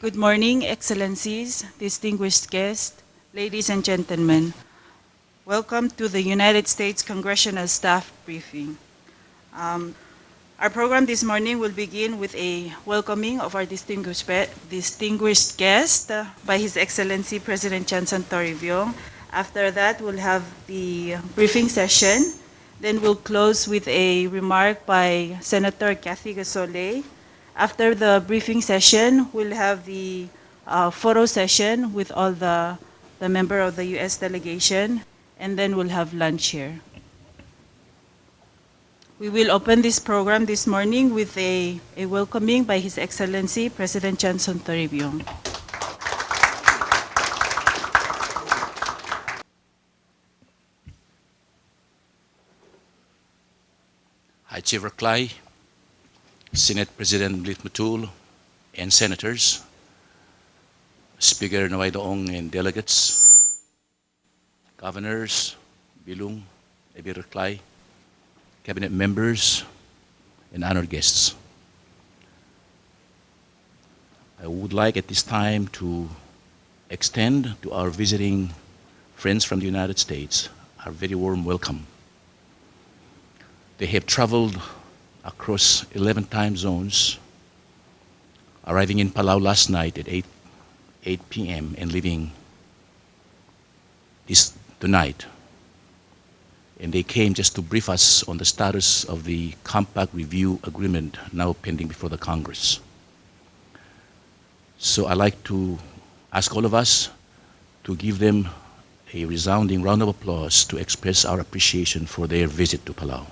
Good morning, Excellencies, distinguished guests, ladies and gentlemen. Welcome to the United States Congressional Staff Briefing. Our program this morning will begin with a welcoming of our distinguished guest by His Excellency President Johnson Toribio. After that, we'll have the briefing session. Then we'll close with a remark by Senator Kathy Gasole. After the briefing session, we'll have the photo session with all the members of the U.S. delegation, and then we'll have lunch here. We will open this program this morning with a welcoming by His Excellency President Johnson Toribio. Hi, Chief Raklay, Senate President Blit Matul, and Senators, Speaker Naway Doong and delegates, Governors, Bilung, Ebi Raklay, Cabinet members, and honored guests. I would like at this time to extend to our visiting friends from the United States our very warm welcome. They have traveled across 11 time zones, arriving in Palau last night at 8 p.m. and leaving tonight. And they came just to brief us on the status of the Compact Review Agreement now pending before the Congress. So I'd like to ask all of us to give them a resounding round of applause to express our appreciation for their visit to Palau.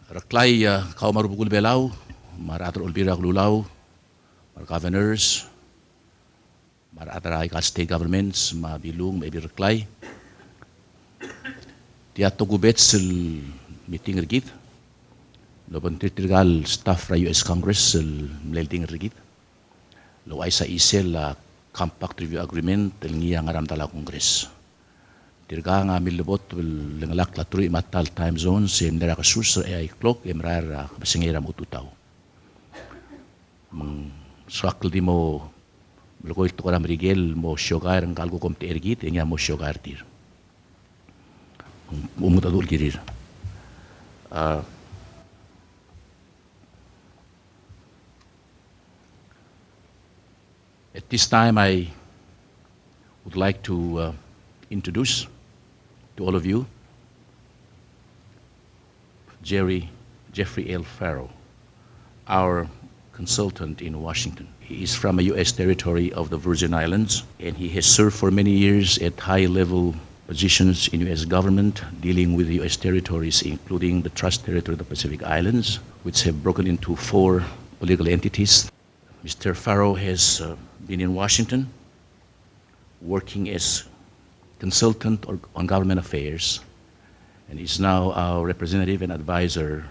Raklay kau marubugul belau, maratar ulbira lulau, mar governors, mar ataray ka state governments, mabilung, maybe Raklay. Tiato gubet sil meeting rigid, loban titirgal staff ra US Congress sil mlelding rigid. Lo ay sa isel Compact Review Agreement tel ngiya ngaram tala Congress. Tirga nga milibot lengalak laturi matal time zone sem nera kasus ay clock emrar basingera mututaw. Mang swakl di mo lugoy to karam rigel mo shogar ang kalgo komte ergit enya mo shogar tir. Umutadul girir. At this time I would like to introduce to all of you Jeffrey L. Farrow, our consultant in Washington. He is from a U.S. territory of the Virgin Islands, and he has served for many years at high-level positions in U.S. government, dealing with U.S. territories, including the Trust Territory of the Pacific Islands, which have broken into 4 political entities. Mr. Farrow has been in Washington, working as consultant on government affairs, and is now our representative and advisor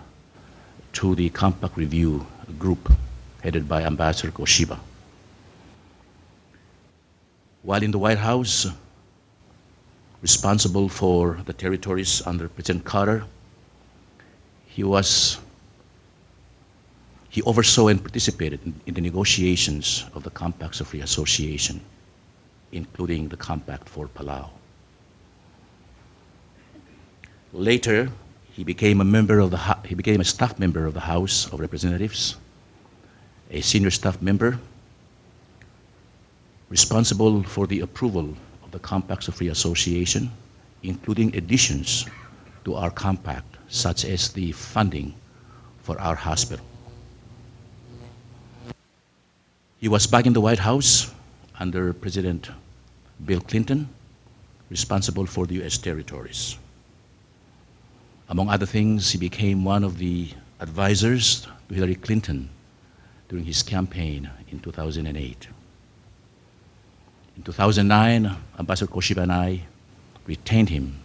to the Compact Review Group headed by Ambassador Koshiba. While in the White House, responsible for the territories under President Carter, he oversaw and participated in the negotiations of the Compacts of Free Association, including the Compact for Palau. Later, he became a staff member of the House of Representatives, a senior staff member, responsible for the approval of the Compacts of Free Association, including additions to our compact, such as the funding for our hospital. He was back in the White House under President Bill Clinton, responsible for the U.S. territories. Among other things, he became one of the advisors to Hillary Clinton during his campaign in 2008. In 2009, Ambassador Koshiba and I retained him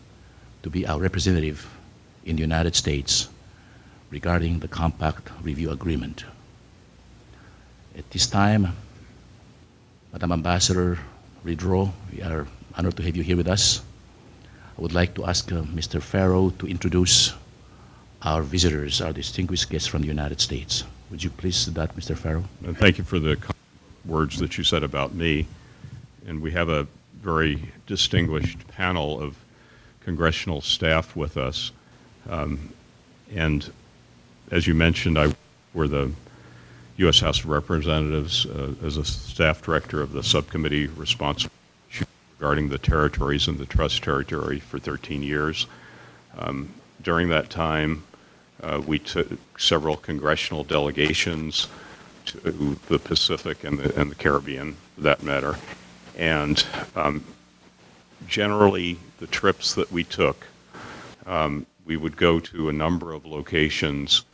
to be our representative in the United States regarding the Compact Review Agreement. At this time, Madam Ambassador Ridro, we are honored to have you here with us. I would like to ask Mr. Farrow to introduce our visitors, our distinguished guests from the United States. Would you please do that, Mr. Farrow? And thank you for the words that you said about me. And we have a very distinguished panel of congressional staff with us. And as you mentioned, I were the U.S. House of Representatives as a staff director of the subcommittee responsible regarding the territories and the trust territory for 13 years. During that time, we took several congressional delegations to the Pacific and the Caribbean, for that matter. And generally, the trips that we took, we would go to a number of locations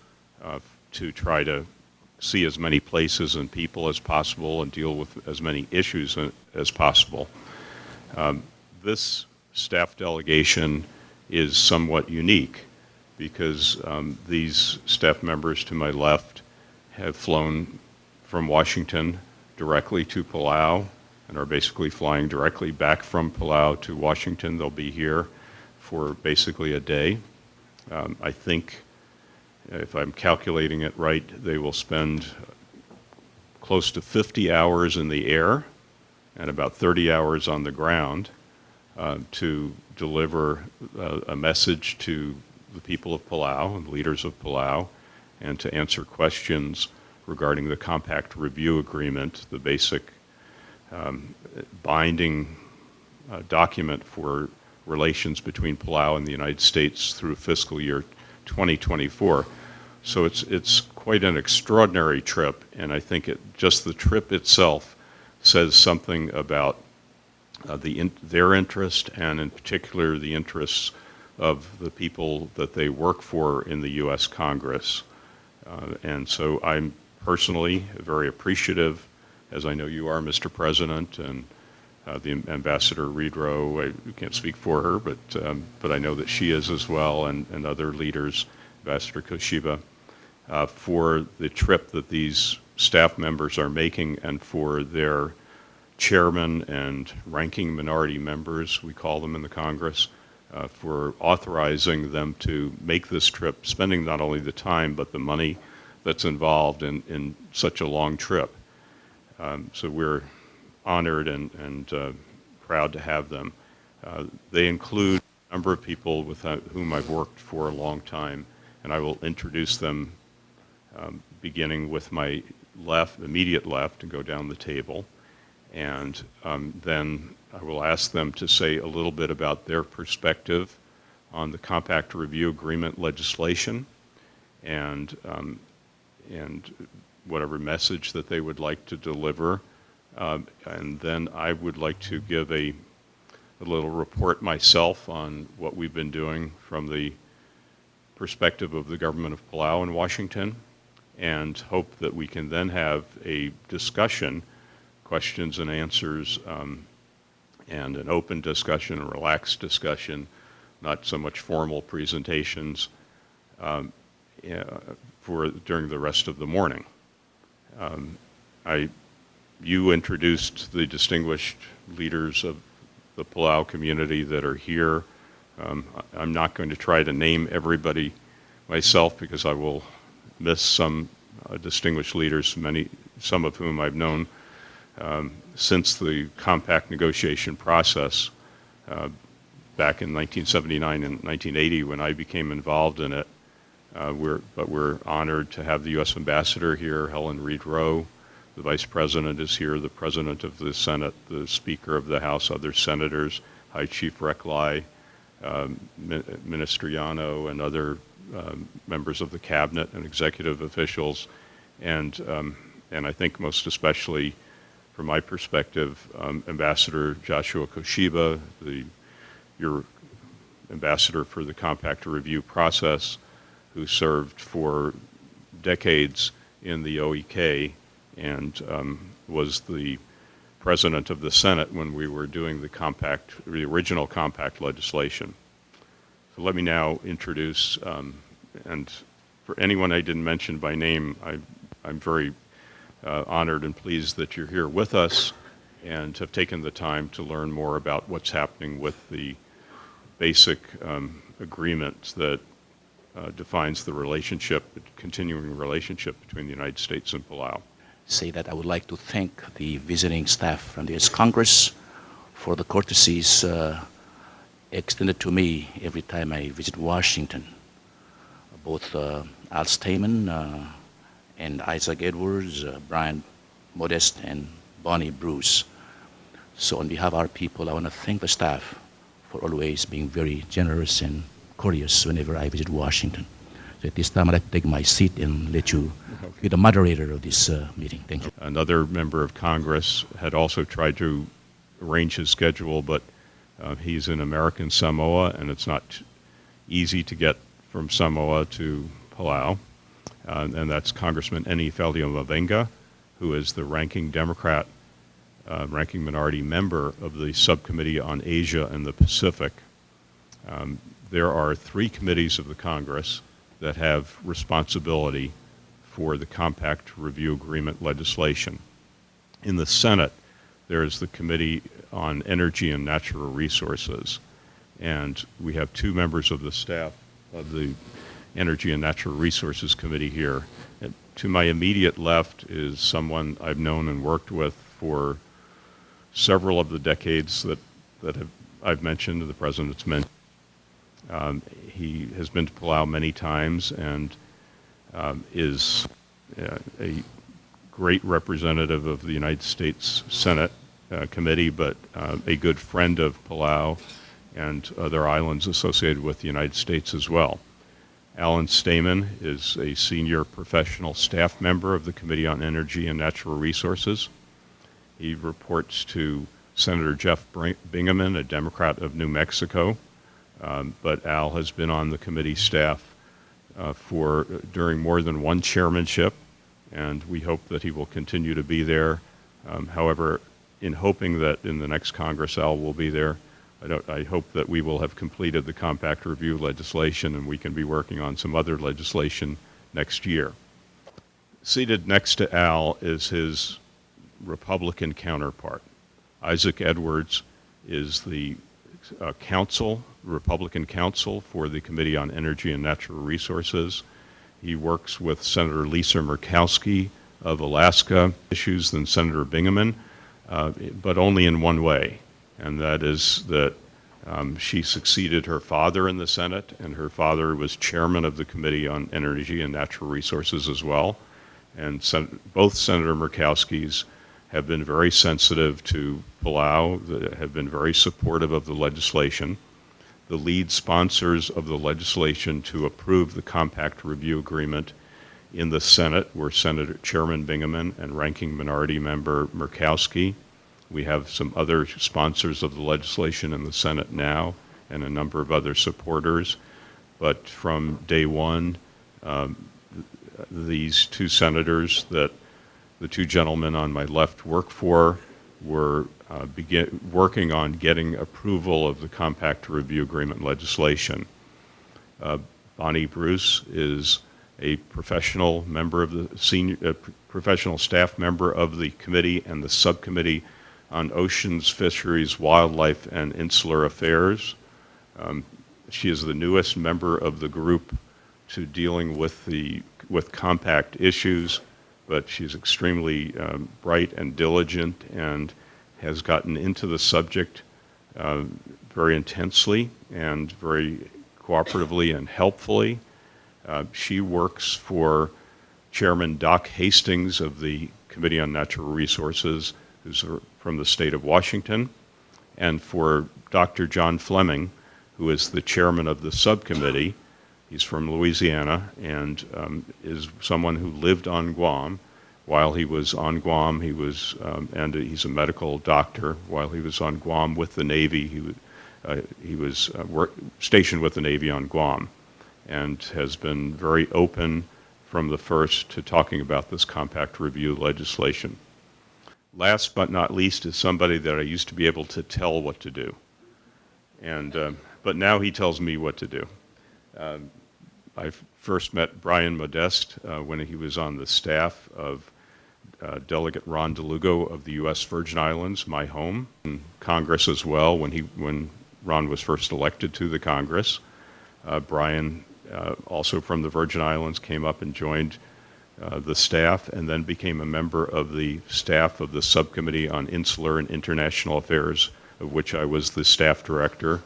to try to see as many places and people as possible and deal with as many issues as possible. This staff delegation is somewhat unique because these staff members to my left have flown from Washington directly to Palau and are basically flying directly back from Palau to Washington. They'll be here for basically a day. I think, if I'm calculating it right, they will spend close to 50 hours in the air and about 30 hours on the ground to deliver a message to the people of Palau and leaders of Palau, and to answer questions regarding the Compact Review Agreement, the basic binding document for relations between Palau and the United States through fiscal year 2024. So it's quite an extraordinary trip, and I think just the trip itself says something about their interest, and in particular the interests of the people that they work for in the U.S. Congress. And so I'm personally very appreciative, as I know you are, Mr. President, and the Ambassador Reedrow. I can't speak for her, but I know that she is as well, and other leaders, Ambassador Koshiba, for the trip that these staff members are making, and for their chairman and ranking minority members, we call them in the Congress, for authorizing them to make this trip, spending not only the time but the money that's involved in such a long trip. So we're honored and proud to have them. They include a number of people with whom I've worked for a long time, and I will introduce them beginning with my immediate left, and go down the table. And then I will ask them to say a little bit about their perspective on the Compact Review Agreement legislation, and whatever message that they would like to deliver. And then I would like to give a little report myself on what we've been doing from the perspective of the government of Palau in Washington, and hope that we can then have a discussion, questions and answers, and an open discussion, a relaxed discussion, not so much formal presentations during the rest of the morning. You introduced the distinguished leaders of the Palau community that are here. I'm not going to try to name everybody myself because I will miss some distinguished leaders, some of whom I've known since the compact negotiation process back in 1979 and 1980 when I became involved in it. We're honored to have the U.S. Ambassador here, Helen Reed-Rowe. The Vice President is here, the President of the Senate, the Speaker of the House, other senators, High Chief Reklai, Minister Yano, and other members of the Cabinet and executive officials. And I think most especially, from my perspective, Ambassador Joshua Koshiba, your ambassador for the Compact Review process, who served for decades in the OEK and was the president of the Senate when we were doing the original compact legislation. So let me now introduce, and for anyone I didn't mention by name, I'm very honored and pleased that you're here with us and have taken the time to learn more about what's happening with the basic agreements that defines the relationship, continuing relationship between the United States and Palau. Say that I would like to thank the visiting staff from the U.S. Congress for the courtesies extended to me every time I visit Washington. Both Al Stamen and Isaac Edwards, Brian Modest, and Bonnie Bruce. So on behalf of our people, I want to thank the staff for always being very generous and courteous whenever I visit Washington. So at this time, I'd like to take my seat and let you be the moderator of this meeting. Thank you. Another member of Congress had also tried to arrange his schedule, but he's in American Samoa, and it's not easy to get from Samoa to Palau. And that's Congressman Eni Faldeo-Mavenga, who is the ranking Democrat, ranking minority member of the Subcommittee on Asia and the Pacific. There are 3 committees of the Congress that have responsibility for the Compact Review Agreement legislation. In the Senate, there is the Committee on Energy and Natural Resources, and we have 2 members of the staff of the Energy and Natural Resources Committee here. And to my immediate left is someone I've known and worked with for several of the decades that I've mentioned, the President's mentioned. He has been to Palau many times and is a great representative of the United States Senate Committee, but a good friend of Palau and other islands associated with the United States as well. Alan Stamen is a senior professional staff member of the Committee on Energy and Natural Resources. He reports to Senator Jeff Bingaman, a Democrat of New Mexico, but Al has been on the committee staff during more than one chairmanship, and we hope that he will continue to be there. However, in hoping that in the next Congress Al will be there, I hope that we will have completed the compact review legislation and we can be working on some other legislation next year. Seated next to Al is his Republican counterpart. Isaac Edwards is the Republican counsel for the Committee on Energy and Natural Resources. He works with Senator Lisa Murkowski of Alaska issues than Senator Bingaman, but only in one way, and that is that she succeeded her father in the Senate, and her father was chairman of the Committee on Energy and Natural Resources as well. And both Senator Murkowskis have been very sensitive to Palau, have been very supportive of the legislation. The lead sponsors of the legislation to approve the Compact Review Agreement in the Senate were Senator Chairman Bingaman and Ranking Minority Member Murkowski. We have some other sponsors of the legislation in the Senate now and a number of other supporters. But from day one, these 2 senators that the 2 gentlemen on my left work for were working on getting approval of the Compact Review Agreement legislation. Bonnie Bruce is a professional member of the professional staff member of the committee and the subcommittee on Oceans, Fisheries, Wildlife, and Insular Affairs. She is the newest member of the group to dealing with compact issues, but she's extremely bright and diligent and has gotten into the subject very intensely and very cooperatively and helpfully. She works for Chairman Doc Hastings of the Committee on Natural Resources, who's from the state of Washington, and for Dr. John Fleming, who is the chairman of the subcommittee. He's from Louisiana and is someone who lived on Guam. While he was on Guam, and he's a medical doctor. While he was on Guam with the Navy, he was stationed with the Navy on Guam, and has been very open from the first to talking about this compact review legislation. Last but not least is somebody that I used to be able to tell what to do, but now he tells me what to do. I first met Brian Modest when he was on the staff of Delegate Ron DeLugo of the U.S. Virgin Islands, my home, in Congress as well. When Ron was first elected to the Congress, Brian also from the Virgin Islands, came up and joined the staff, and then became a member of the staff of the Subcommittee on Insular and International Affairs, of which I was the staff director.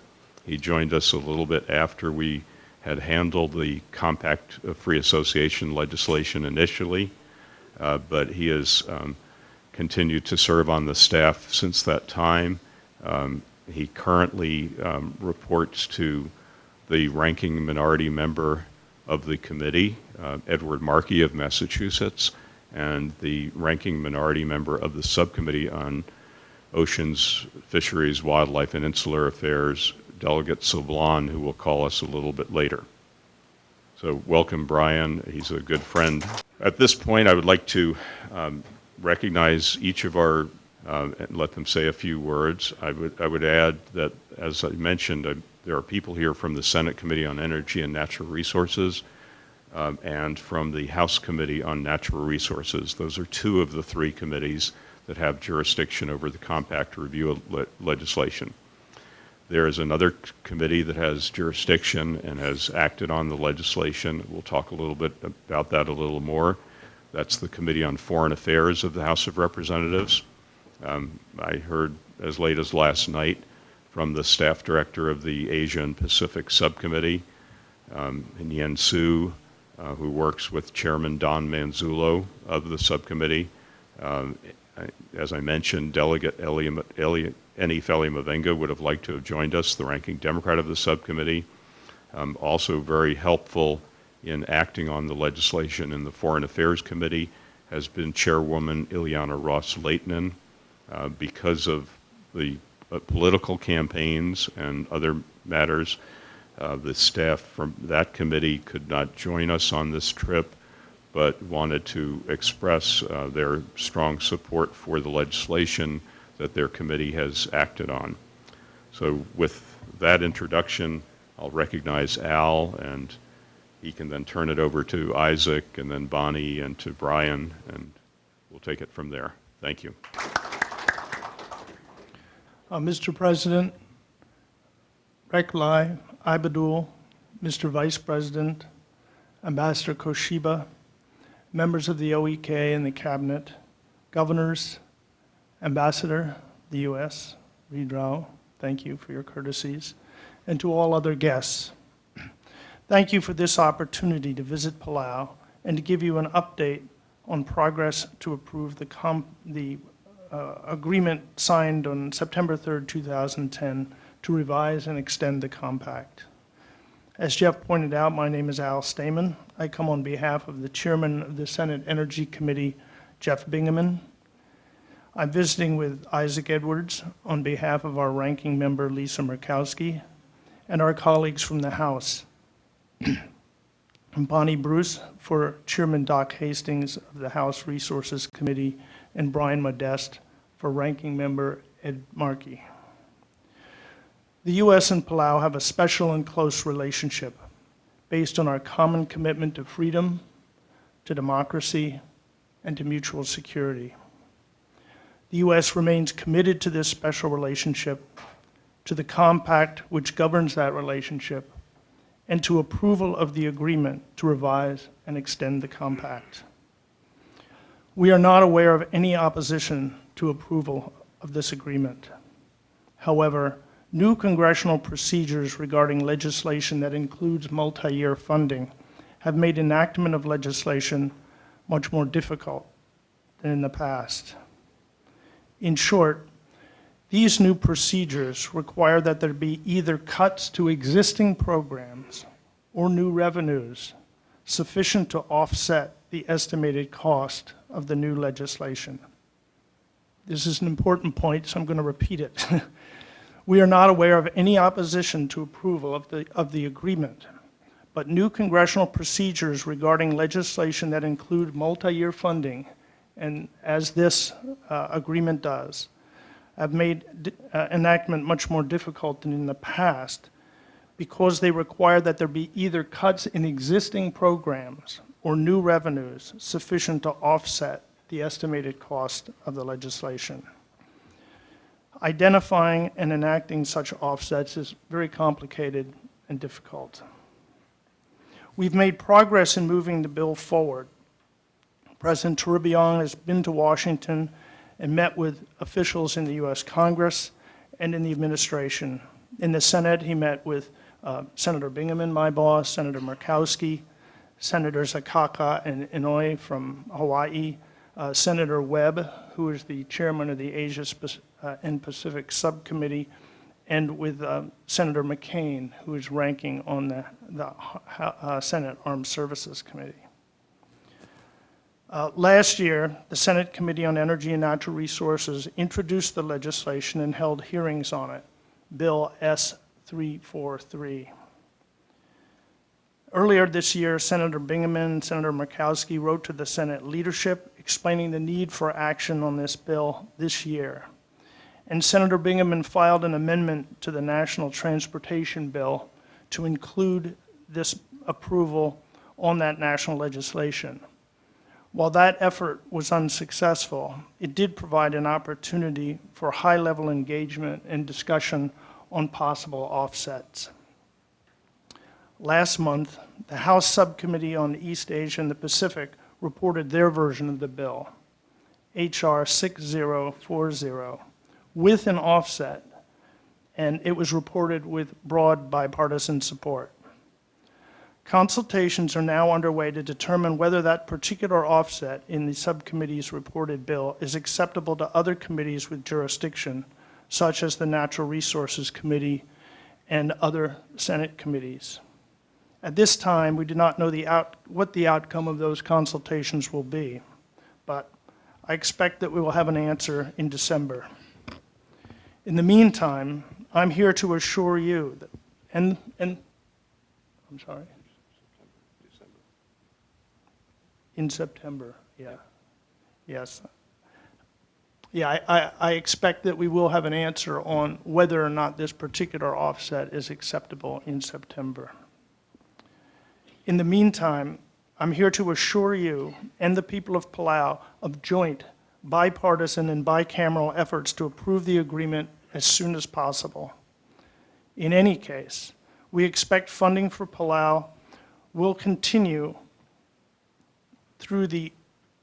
He joined us a little bit after we had handled the Compact Free Association legislation initially, but he has continued to serve on the staff since that time. He currently reports to the ranking minority member of the committee, Edward Markey of Massachusetts, and the ranking minority member of the subcommittee on Oceans, Fisheries, Wildlife, and Insular Affairs, Delegate Soblan, who will call us a little bit later. So welcome, Brian. He's a good friend. At this point, I would like to recognize each of our and let them say a few words. I would add that, as I mentioned, there are people here from the Senate Committee on Energy and Natural Resources and from the House Committee on Natural Resources. Those are two of the three committees that have jurisdiction over the compact review legislation. There is another committee that has jurisdiction and has acted on the legislation. We'll talk a little bit about that a little more. That's the Committee on Foreign Affairs of the House of Representatives. I heard as late as last night from the staff director of the Asia and Pacific Subcommittee, Yen Su, who works with Chairman Don Manzullo of the subcommittee. As I mentioned, Delegate Eni Feli-Mavenga would have liked to have joined us, the ranking Democrat of the subcommittee. Also very helpful in acting on the legislation in the Foreign Affairs Committee has been Chairwoman Ileana Ross-Lehtinen. Because of the political campaigns and other matters, the staff from that committee could not join us on this trip, but wanted to express their strong support for the legislation that their committee has acted on. So with that introduction, I'll recognize Al, and he can then turn it over to Isaac, and then Bonnie, and to Brian, and we'll take it from there. Thank you. Mr. President, Reklai, Ibadul, Mr. Vice President, Ambassador Koshiba, members of the OEK and the Cabinet, governors, Ambassador, the U.S., Reed Rao, thank you for your courtesies, and to all other guests. Thank you for this opportunity to visit Palau and to give you an update on progress to approve the agreement signed on September 3rd, 2010 to revise and extend the compact. As Jeff pointed out, my name is Al Stamen. I come on behalf of the chairman of the Senate Energy Committee, Jeff Bingaman. I'm visiting with Isaac Edwards on behalf of our ranking member, Lisa Murkowski, and our colleagues from the House, Bonnie Bruce for Chairman Doc Hastings of the House Resources Committee, and Brian Modeste for ranking member Ed Markey. The U.S. and Palau have a special and close relationship based on our common commitment to freedom, to democracy, and to mutual security. The U.S. remains committed to this special relationship, to the compact which governs that relationship, and to approval of the agreement to revise and extend the compact. We are not aware of any opposition to approval of this agreement. However, new congressional procedures regarding legislation that includes multi-year funding have made enactment of legislation much more difficult than in the past. In short, these new procedures require that there be either cuts to existing programs or new revenues sufficient to offset the estimated cost of the new legislation. This is an important point, so I'm going to repeat it. We are not aware of any opposition to approval of the agreement, but new congressional procedures regarding legislation that include multi-year funding, and as this agreement does, have made enactment much more difficult than in the past because they require that there be either cuts in existing programs or new revenues sufficient to offset the estimated cost of the legislation. Identifying and enacting such offsets is very complicated and difficult. We've made progress in moving the bill forward. President Toribio has been to Washington and met with officials in the U.S. Congress and in the administration. In the Senate, he met with Senator Bingaman, my boss, Senator Murkowski, Senators Akaka and Inouye from Hawaii, Senator Webb, who is the chairman of the Asia and Pacific Subcommittee, and with Senator McCain, who is ranking on the Senate Armed Services Committee. Last year, the Senate Committee on Energy and Natural Resources introduced the legislation and held hearings on it, Bill S-343. Earlier this year, Senator Bingaman and Senator Murkowski wrote to the Senate leadership explaining the need for action on this bill this year. And Senator Bingaman filed an amendment to the National Transportation Bill to include this approval on that national legislation. While that effort was unsuccessful, it did provide an opportunity for high-level engagement and discussion on possible offsets. Last month, the House Subcommittee on East Asia and the Pacific reported their version of the bill, H.R. 6040, with an offset, and it was reported with broad bipartisan support. Consultations are now underway to determine whether that particular offset in the subcommittee's reported bill is acceptable to other committees with jurisdiction, such as the Natural Resources Committee and other Senate committees. At this time, we do not know what the outcome of those consultations will be, but I expect that we will have an answer in December. In the meantime, I'm here to assure you that, I'm sorry? In September, yeah. Yes. Yeah, I expect that we will have an answer on whether or not this particular offset is acceptable in September. In the meantime, I'm here to assure you and the people of Palau of joint, bipartisan, and bicameral efforts to approve the agreement as soon as possible. In any case, we expect funding for Palau will continue through the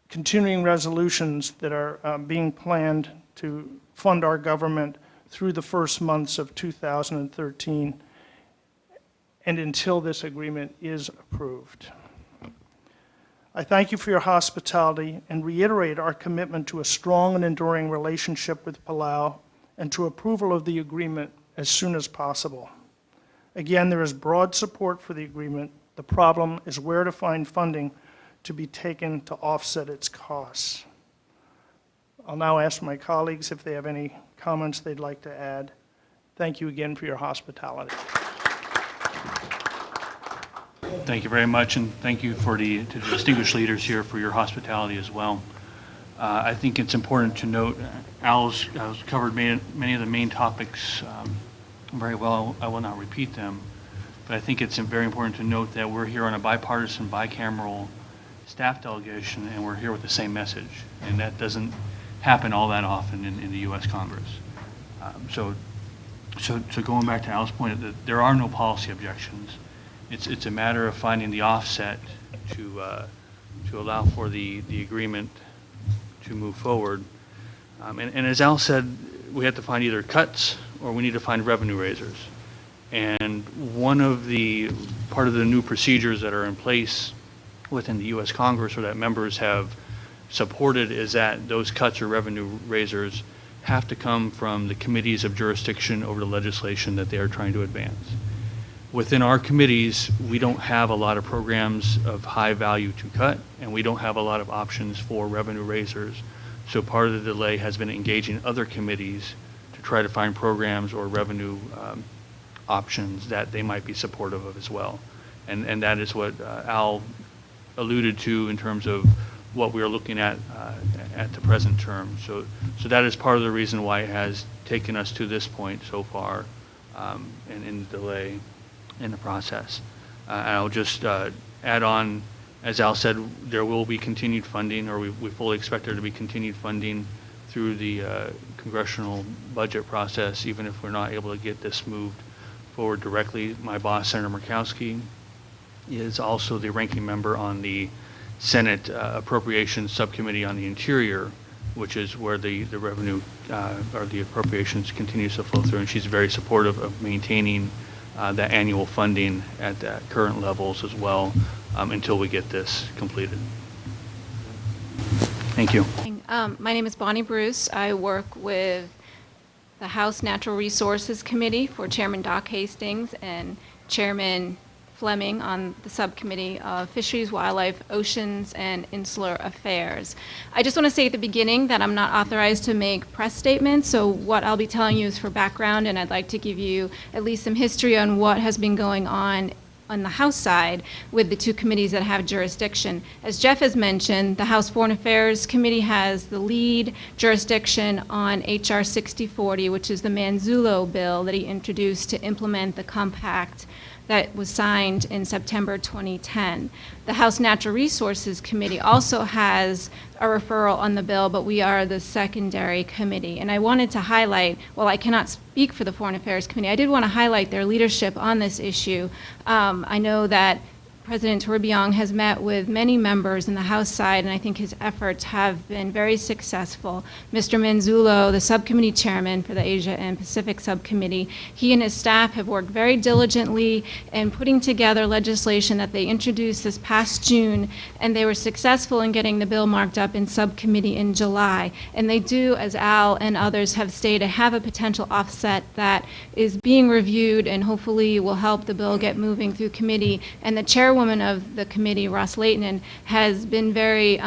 continuing resolutions that are being planned to fund our government through the first months of 2013 and until this agreement is approved. I thank you for your hospitality and reiterate our commitment to a strong and enduring relationship with Palau and to approval of the agreement as soon as possible. Again, there is broad support for the agreement. The problem is where to find funding to be taken to offset its costs. I'll now ask my colleagues if they have any comments they'd like to add. Thank you again for your hospitality. Thank you very much, and thank you to the distinguished leaders here for your hospitality as well. I think it's important to note, Al's covered many of the main topics very well. I will not repeat them, but I think it's very important to note that we're here on a bipartisan, bicameral staff delegation, and we're here with the same message, and that doesn't happen all that often in the U.S. Congress. So going back to Al's point, that there are no policy objections. It's a matter of finding the offset to allow for the agreement to move forward. And as Al said, we have to find either cuts or we need to find revenue raisers. And part of the new procedures that are in place within the U.S. Congress or that members have supported is that those cuts or revenue raisers have to come from the committees of jurisdiction over the legislation that they are trying to advance. Within our committees, we don't have a lot of programs of high value to cut, and we don't have a lot of options for revenue raisers. So part of the delay has been engaging other committees to try to find programs or revenue options that they might be supportive of as well. And that is what Al alluded to in terms of what we are looking at the present term. So that is part of the reason why it has taken us to this point so far and in the delay in the process. I'll just add on, as Al said, there will be continued funding, or we fully expect there to be continued funding through the congressional budget process, even if we're not able to get this moved forward directly. My boss, Senator Murkowski, is also the ranking member on the Senate Appropriations Subcommittee on the Interior, which is where the revenue or the appropriations continues to flow through, and she's very supportive of maintaining that annual funding at the current levels as well until we get this completed. Thank you. My name is Bonnie Bruce. I work with the House Natural Resources Committee for Chairman Doc Hastings and Chairman Fleming on the subcommittee of Fisheries, Wildlife, Oceans, and Insular Affairs. I just want to say at the beginning that I'm not authorized to make press statements, so what I'll be telling you is for background, and I'd like to give you at least some history on what has been going on the House side with the two committees that have jurisdiction. As Jeff has mentioned, the House Foreign Affairs Committee has the lead jurisdiction on H.R. 6040, which is the Manzullo bill that he introduced to implement the compact that was signed in September 2010. The House Natural Resources Committee also has a referral on the bill, but we are the secondary committee. And I wanted to highlight, while I cannot speak for the Foreign Affairs Committee, I did want to highlight their leadership on this issue. I know that President Tourbillon has met with many members in the House side, and I think his efforts have been very successful. Mr. Manzullo, the subcommittee chairman for the Asia and Pacific Subcommittee, he and his staff have worked very diligently in putting together legislation that they introduced this past June, and they were successful in getting the bill marked up in subcommittee in July. And they do, as Al and others have stated, have a potential offset that is being reviewed and hopefully will help the bill get moving through committee. And the chairwoman of the committee, Ross Leighton, has been very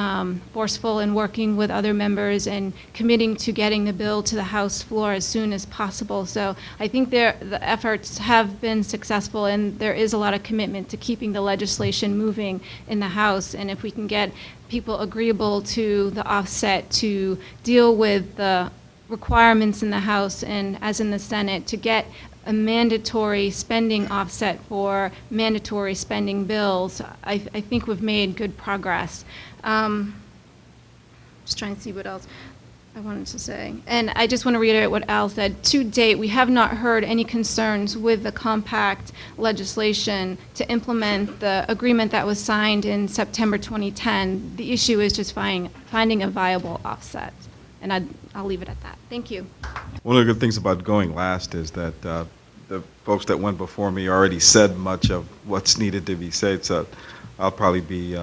forceful in working with other members and committing to getting the bill to the House floor as soon as possible. So I think the efforts have been successful, and there is a lot of commitment to keeping the legislation moving in the House. And if we can get people agreeable to the offset to deal with the requirements in the House and as in the Senate to get a mandatory spending offset for mandatory spending bills, I think we've made good progress. Just trying to see what else I wanted to say. And I just want to reiterate what Al said. To date, we have not heard any concerns with the compact legislation to implement the agreement that was signed in September 2010. The issue is just finding a viable offset. And I'll leave it at that. Thank you. One of the good things about going last is that the folks that went before me already said much of what's needed to be said, so I'll probably be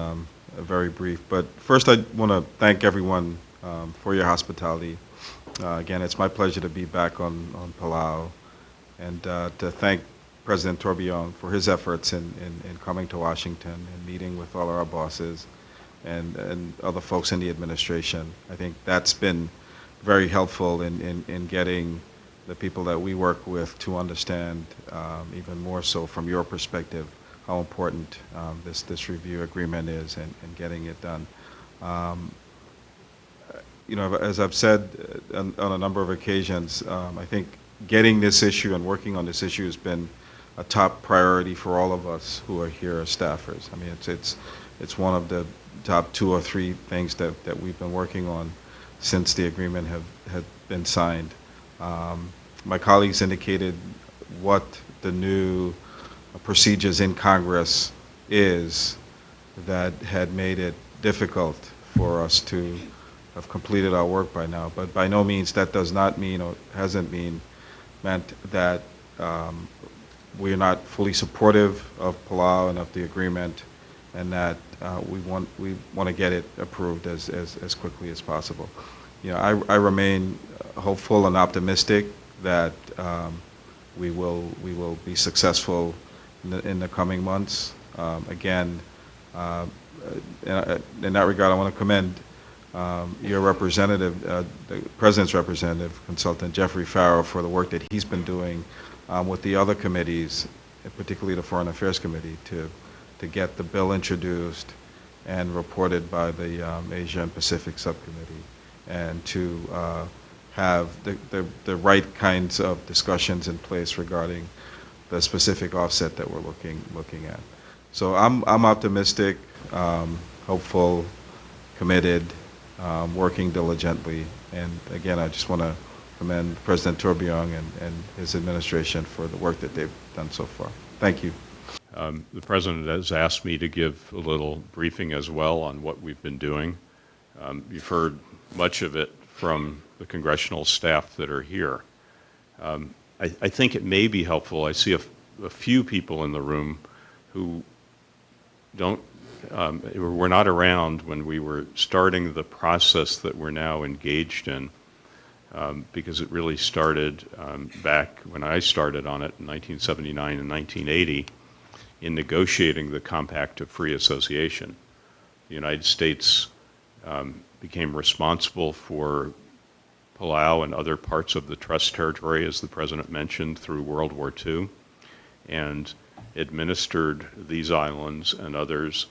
very brief. But first, I want to thank everyone for your hospitality. Again, it's my pleasure to be back on Palau, and to thank President Tourbillon for his efforts in coming to Washington and meeting with all our bosses and other folks in the administration. I think that's been very helpful in getting the people that we work with to understand, even more so from your perspective, how important this review agreement is and getting it done. You know, as I've said on a number of occasions, I think getting this issue and working on this issue has been a top priority for all of us who are here as staffers. I mean, it's one of the top 2 or 3 things that we've been working on since the agreement had been signed. My colleagues indicated what the new procedures in Congress is that had made it difficult for us to have completed our work by now. But by no means that does not mean, or hasn't meant that we are not fully supportive of Palau and of the agreement, and that we want to get it approved as quickly as possible. You know, I remain hopeful and optimistic that we will be successful in the coming months. Again, in that regard, I want to commend your representative, the President's representative, Consultant Jeffrey Farrow, for the work that he's been doing with the other committees, particularly the Foreign Affairs Committee, to get the bill introduced and reported by the Asia and Pacific Subcommittee, and to have the right kinds of discussions in place regarding the specific offset that we're looking at. So I'm optimistic, hopeful, committed, working diligently, and again, I just want to commend President Tourbillon and his administration for the work that they've done so far. Thank you. The President has asked me to give a little briefing as well on what we've been doing. You've heard much of it from the congressional staff that are here. I think it may be helpful. I see a few people in the room who were not around when we were starting the process that we're now engaged in, because it really started back when I started on it in 1979 and 1980 in negotiating the Compact of Free Association. The United States became responsible for Palau and other parts of the Trust Territory, as the President mentioned, through World War II, and administered these islands and others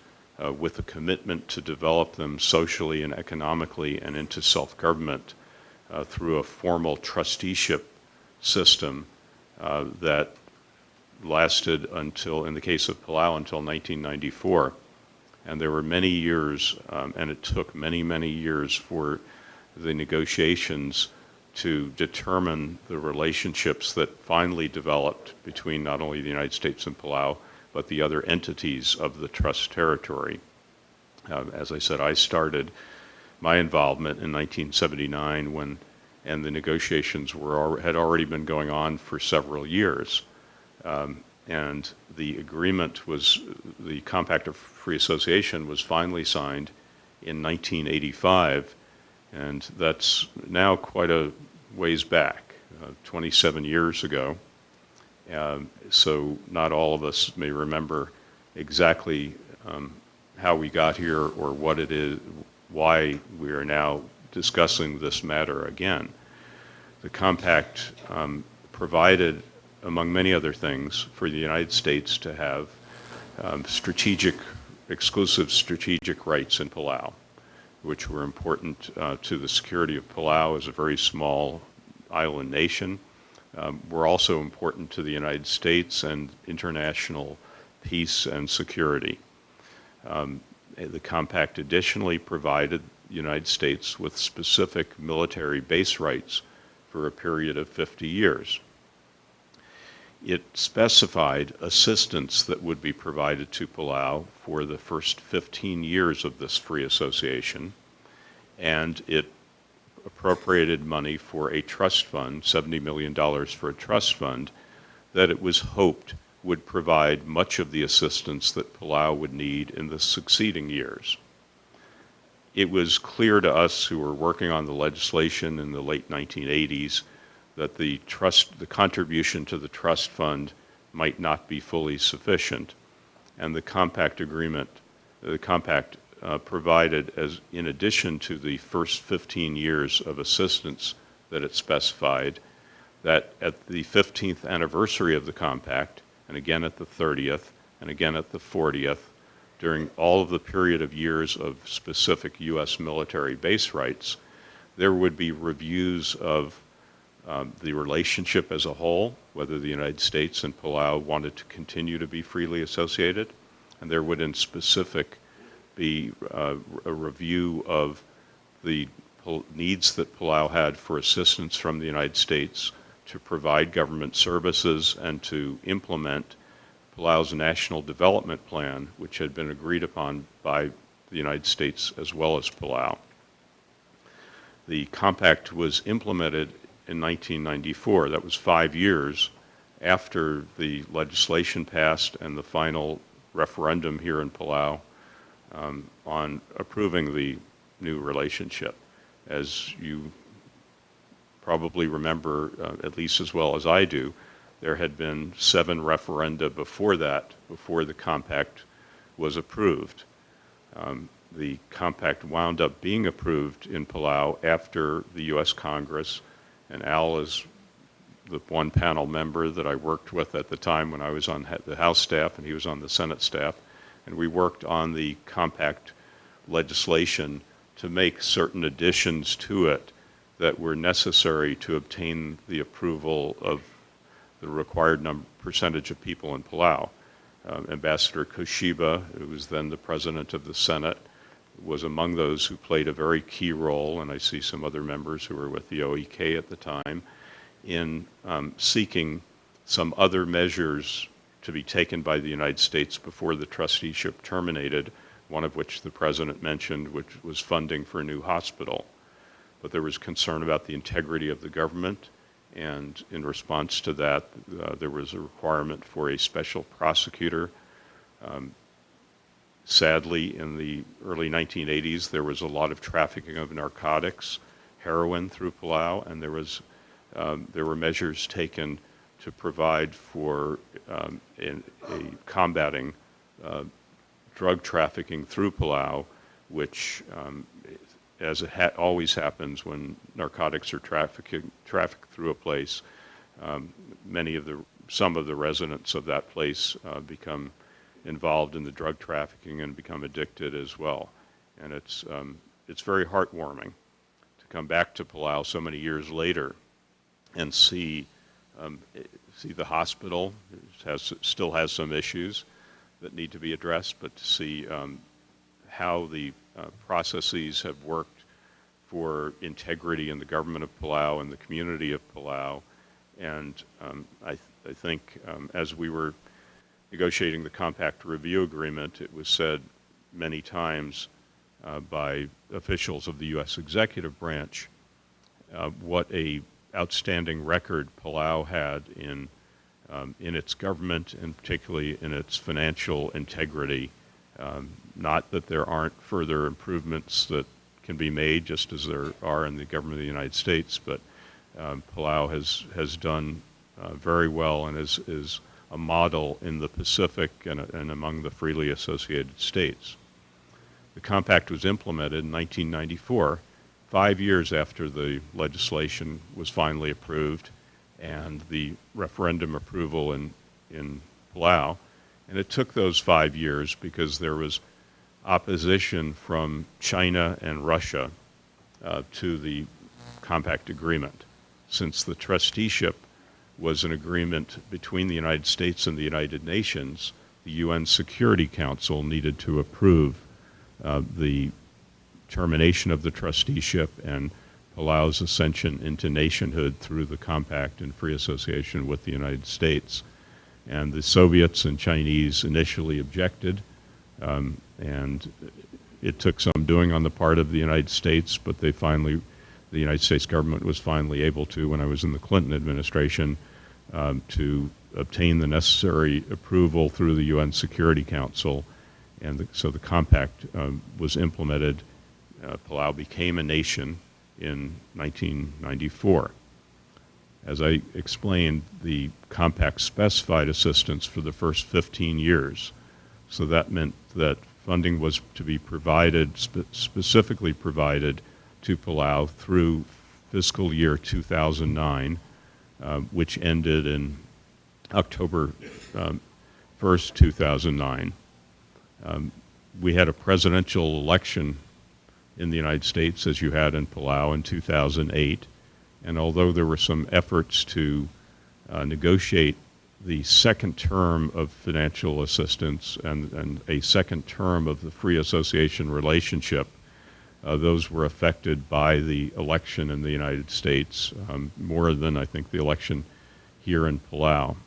with a commitment to develop them socially and economically and into self-government through a formal trusteeship system that lasted until, in the case of Palau, until 1994. And there were many years, and it took many, many years for the negotiations to determine the relationships that finally developed between not only the United States and Palau, but the other entities of the Trust Territory. As I said, I started my involvement in 1979 and the negotiations had already been going on for several years. And the agreement the Compact of Free Association was finally signed in 1985, and that's now quite a ways back, 27 years ago. So not all of us may remember exactly how we got here or what it is, why we are now discussing this matter again. The Compact provided, among many other things, for the United States to have exclusive strategic rights in Palau, which were important to the security of Palau as a very small island nation. Were also important to the United States and international peace and security. The Compact additionally provided the United States with specific military base rights for a period of 50 years. It specified assistance that would be provided to Palau for the first 15 years of this free association, and it appropriated money for a trust fund, $70 million for a trust fund, that it was hoped would provide much of the assistance that Palau would need in the succeeding years. It was clear to us who were working on the legislation in the late 1980s that the contribution to the trust fund might not be fully sufficient, and the Compact provided, as in addition to the first 15 years of assistance that it specified, that at the 15th anniversary of the Compact, and again at the 30th, and again at the 40th, during all of the period of years of specific U.S. military base rights, there would be reviews of the relationship as a whole, whether the United States and Palau wanted to continue to be freely associated, and there would in specific be a review of the needs that Palau had for assistance from the United States to provide government services and to implement Palau's National Development Plan, which had been agreed upon by the United States as well as Palau. The Compact was implemented in 1994. That was 5 years after the legislation passed and the final referendum here in Palau on approving the new relationship. As you probably remember, at least as well as I do, there had been 7 referenda before that, before the Compact was approved. The Compact wound up being approved in Palau after the U.S. Congress, and Al is the one panel member that I worked with at the time when I was on the House staff and he was on the Senate staff, and we worked on the Compact legislation to make certain additions to it that were necessary to obtain the approval of the required percentage of people in Palau. Ambassador Koshiba, who was then the president of the Senate, was among those who played a very key role, and I see some other members who were with the OEK at the time, in seeking some other measures to be taken by the United States before the trusteeship terminated, one of which the President mentioned, which was funding for a new hospital. But there was concern about the integrity of the government, and in response to that, there was a requirement for a special prosecutor. Sadly, in the early 1980s, there was a lot of trafficking of narcotics, heroin through Palau, and there were measures taken to provide for combating drug trafficking through Palau, which, as it always happens when narcotics are trafficked through a place, some of the residents of that place become involved in the drug trafficking and become addicted as well. And it's very heartwarming to come back to Palau so many years later and see the hospital. Still has some issues that need to be addressed, but to see how the processes have worked for integrity in the government of Palau and the community of Palau. And I think as we were negotiating the Compact Review Agreement, it was said many times by officials of the U.S. executive branch what a outstanding record Palau had in its government and particularly in its financial integrity. Not that there aren't further improvements that can be made, just as there are in the government of the United States, but Palau has done very well and is a model in the Pacific and among the freely associated states. The compact was implemented in 1994, 5 years after the legislation was finally approved and the referendum approval in Palau. And it took those 5 years because there was opposition from China and Russia to the compact agreement. Since the trusteeship was an agreement between the United States and the United Nations, the UN Security Council needed to approve the termination of the trusteeship and Palau's ascension into nationhood through the compact and free association with the United States. And the Soviets and Chinese initially objected, and it took some doing on the part of the United States, but the United States government was finally able to, when I was in the Clinton administration, to obtain the necessary approval through the UN Security Council, and so the compact was implemented. Palau became a nation in 1994. As I explained, the compact specified assistance for the first 15 years. So that meant that funding was to be provided, specifically provided to Palau through fiscal year 2009, which ended in October 1st, 2009. We had a presidential election in the United States, as you had in Palau, in 2008. And although there were some efforts to negotiate the second term of financial assistance and a second term of the free association relationship, those were affected by the election in the United States, more than I think the election here in Palau.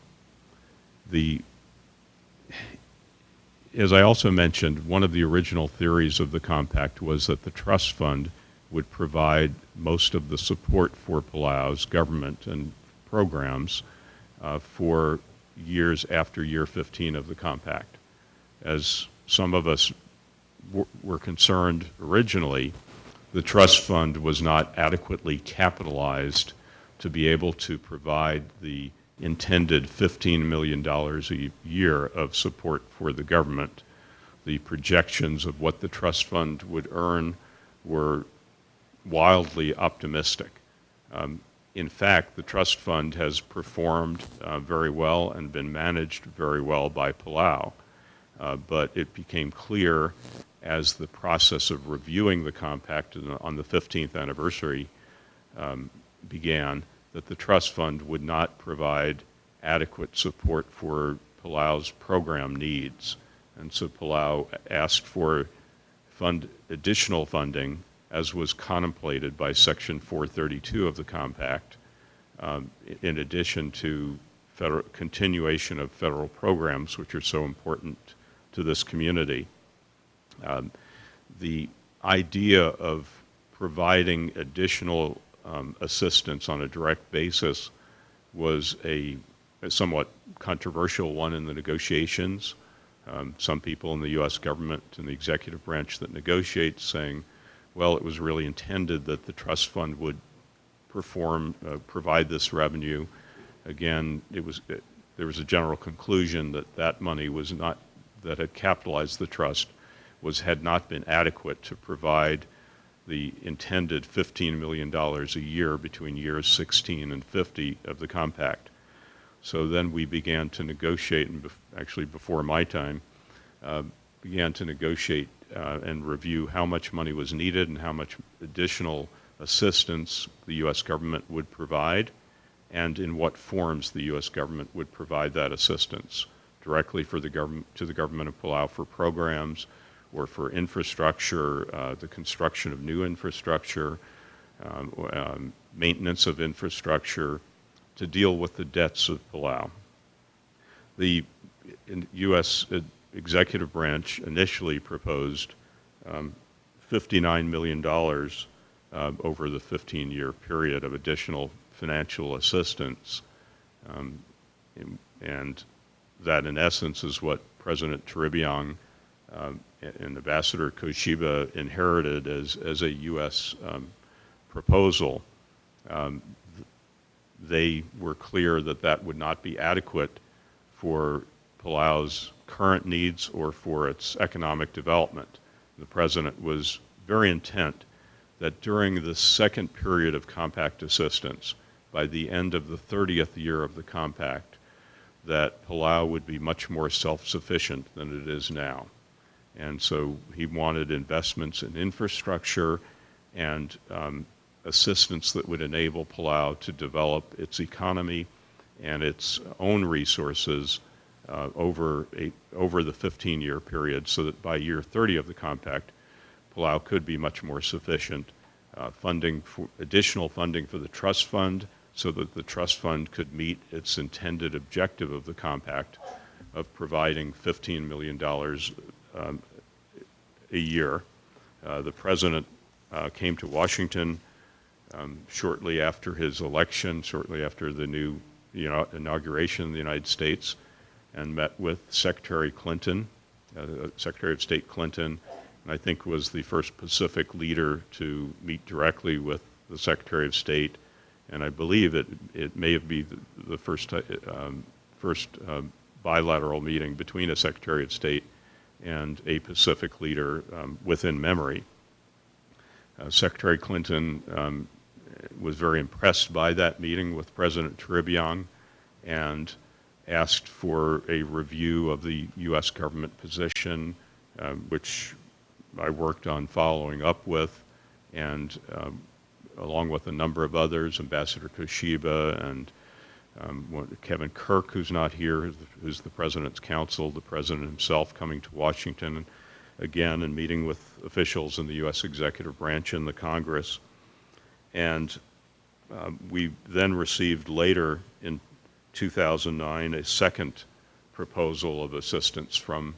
As I also mentioned, one of the original theories of the compact was that the trust fund would provide most of the support for Palau's government and programs for years after year 15 of the compact. As some of us were concerned originally, the trust fund was not adequately capitalized to be able to provide the intended $15 million a year of support for the government. The projections of what the trust fund would earn were wildly optimistic. In fact, the trust fund has performed very well and been managed very well by Palau, but it became clear as the process of reviewing the compact on the 15th anniversary began that the trust fund would not provide adequate support for Palau's program needs. And so Palau asked for additional funding, as was contemplated by Section 432 of the compact, in addition to continuation of federal programs, which are so important to this community. The idea of providing additional assistance on a direct basis was a somewhat controversial one in the negotiations. Some people in the U.S. government and the executive branch that negotiate saying, well, it was really intended that the trust fund would provide this revenue. Again, there was a general conclusion that that money was not, that had capitalized the trust, had not been adequate to provide the intended $15 million a year between years 16 and 50 of the compact. So then we began to negotiate, and actually before my time, began to negotiate and review how much money was needed and how much additional assistance the U.S. government would provide, and in what forms the U.S. government would provide that assistance, directly for the government, to the government of Palau for programs, or for infrastructure, the construction of new infrastructure, maintenance of infrastructure, to deal with the debts of Palau. The U.S. executive branch initially proposed $59 million over the 15-year period of additional financial assistance, and that in essence is what President Taribiang and Ambassador Koshiba inherited as a U.S. proposal. They were clear that that would not be adequate for Palau's current needs or for its economic development. The President was very intent that during the second period of compact assistance, by the end of the 30th year of the compact, that Palau would be much more self-sufficient than it is now. And so he wanted investments in infrastructure and assistance that would enable Palau to develop its economy and its own resources over the 15-year period, so that by year 30 of the compact, Palau could be much more sufficient. Additional funding for the trust fund, so that the trust fund could meet its intended objective of the compact of providing $15 million a year. The President came to Washington shortly after his election, shortly after the new inauguration in the United States, and met with Secretary Clinton, Secretary of State Clinton, and I think was the first Pacific leader to meet directly with the Secretary of State, and I believe it may have been the first bilateral meeting between a Secretary of State and a Pacific leader within memory. Secretary Clinton was very impressed by that meeting with President Taribiang and asked for a review of the U.S. government position, which I worked on following up with, and along with a number of others, Ambassador Koshiba and Kevin Kirk, who's not here, who's the President's counsel, the President himself coming to Washington again and meeting with officials in the U.S. executive branch and the Congress. And we then received later in 2009 a second proposal of assistance from